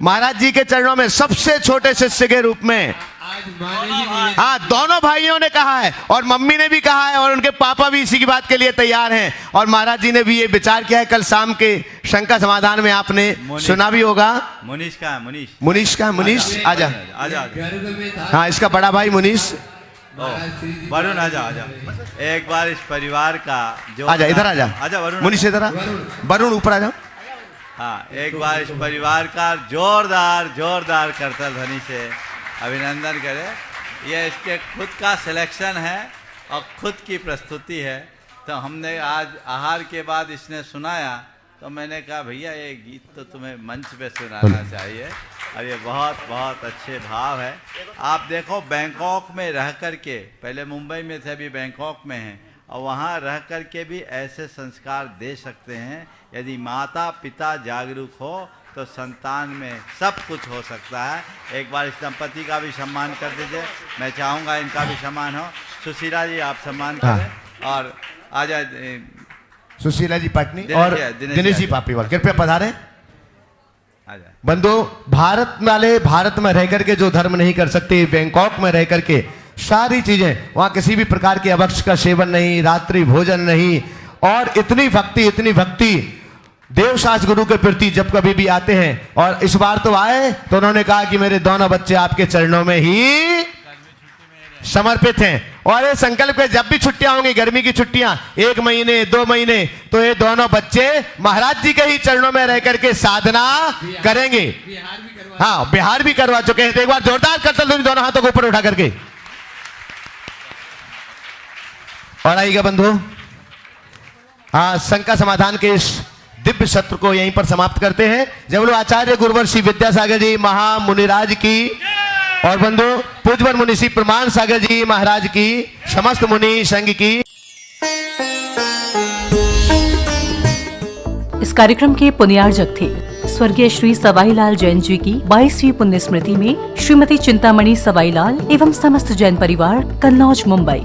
महाराज जी के चरणों में सबसे छोटे शिष्य के रूप में। हाँ, दोनों भाइयों ने कहा है और मम्मी ने भी कहा है और उनके पापा भी इसी की बात के लिए तैयार हैं। और महाराज जी ने भी ये विचार किया है। कल शाम के शंका समाधान में आपने सुना भी होगा। मुनीश का है, मुनीश आजा। हाँ, इसका बड़ा भाई मुनीश। वरुण आजा। एक बार इस परिवार का जो आजा, इधर आजा वरुण। मुनीश इधर आ। वरुण ऊपर आ जाओ। हाँ, एक बार इस परिवार का जोरदार करतल ध्वनि से अभिनंदन करें। ये इसके खुद का सिलेक्शन है और खुद की प्रस्तुति है। तो हमने आज आहार के बाद इसने सुनाया तो मैंने कहा भैया ये गीत तो तुम्हें मंच पे सुनाना चाहिए। और ये बहुत बहुत अच्छे भाव है। आप देखो, बैंकॉक में रह कर के, पहले मुंबई में थे, अभी बैंकॉक में हैं, और वहाँ रह कर के भी ऐसे संस्कार दे सकते हैं। यदि माता पिता जागरूक हो तो संतान में सब कुछ हो सकता है। एक बार इस दंपति का भी सम्मान कर दीजिए। मैं चाहूँगा इनका भी सम्मान हो। सुशीला जी आप सम्मान करें। और आजा सुशीला जी पटनी और दिनेश जी पापीवाल कृपया पधारें। बंधु, भारत वाले भारत में रह करके जो धर्म नहीं कर सकते, बैंकॉक में रह करके सारी चीजें, वहां किसी भी प्रकार के अभक्ष का सेवन नहीं, रात्रि भोजन नहीं, और इतनी भक्ति देवशास गुरु के प्रति जब कभी भी आते हैं। और इस बार तो आए तो उन्होंने कहा कि मेरे दोनों बच्चे आपके चरणों में ही समर्पित हैं। और ये संकल्प है, जब भी छुट्टियां होंगी, गर्मी की छुट्टियां 1 महीने 2 महीने, तो ये दोनों बच्चे महाराज जी के ही चरणों में रह करके साधना करेंगे। हाँ, बिहार भी करवा चुके हैं। तो एक बार जोरदार करतल ध्वनि दोनों हाथों को ऊपर उठा करके। और आइएगा बंधु, हाँ, शंका समाधान के इस दिव्य सत्र को यहीं पर समाप्त करते हैं। जब लोग आचार्य गुरुवर श्री विद्यासागर जी महामुनिराज की, और बंधु पूज्यवर मुनि श्री प्रमाण सागर जी महाराज की, समस्त मुनि संघ की। इस कार्यक्रम के पुण्यार्जक थे स्वर्गीय श्री सवाईलाल जैन जी की 22वीं पुण्य स्मृति में श्रीमती चिंतामणि सवाईलाल एवं समस्त जैन परिवार, कन्नौज, मुंबई।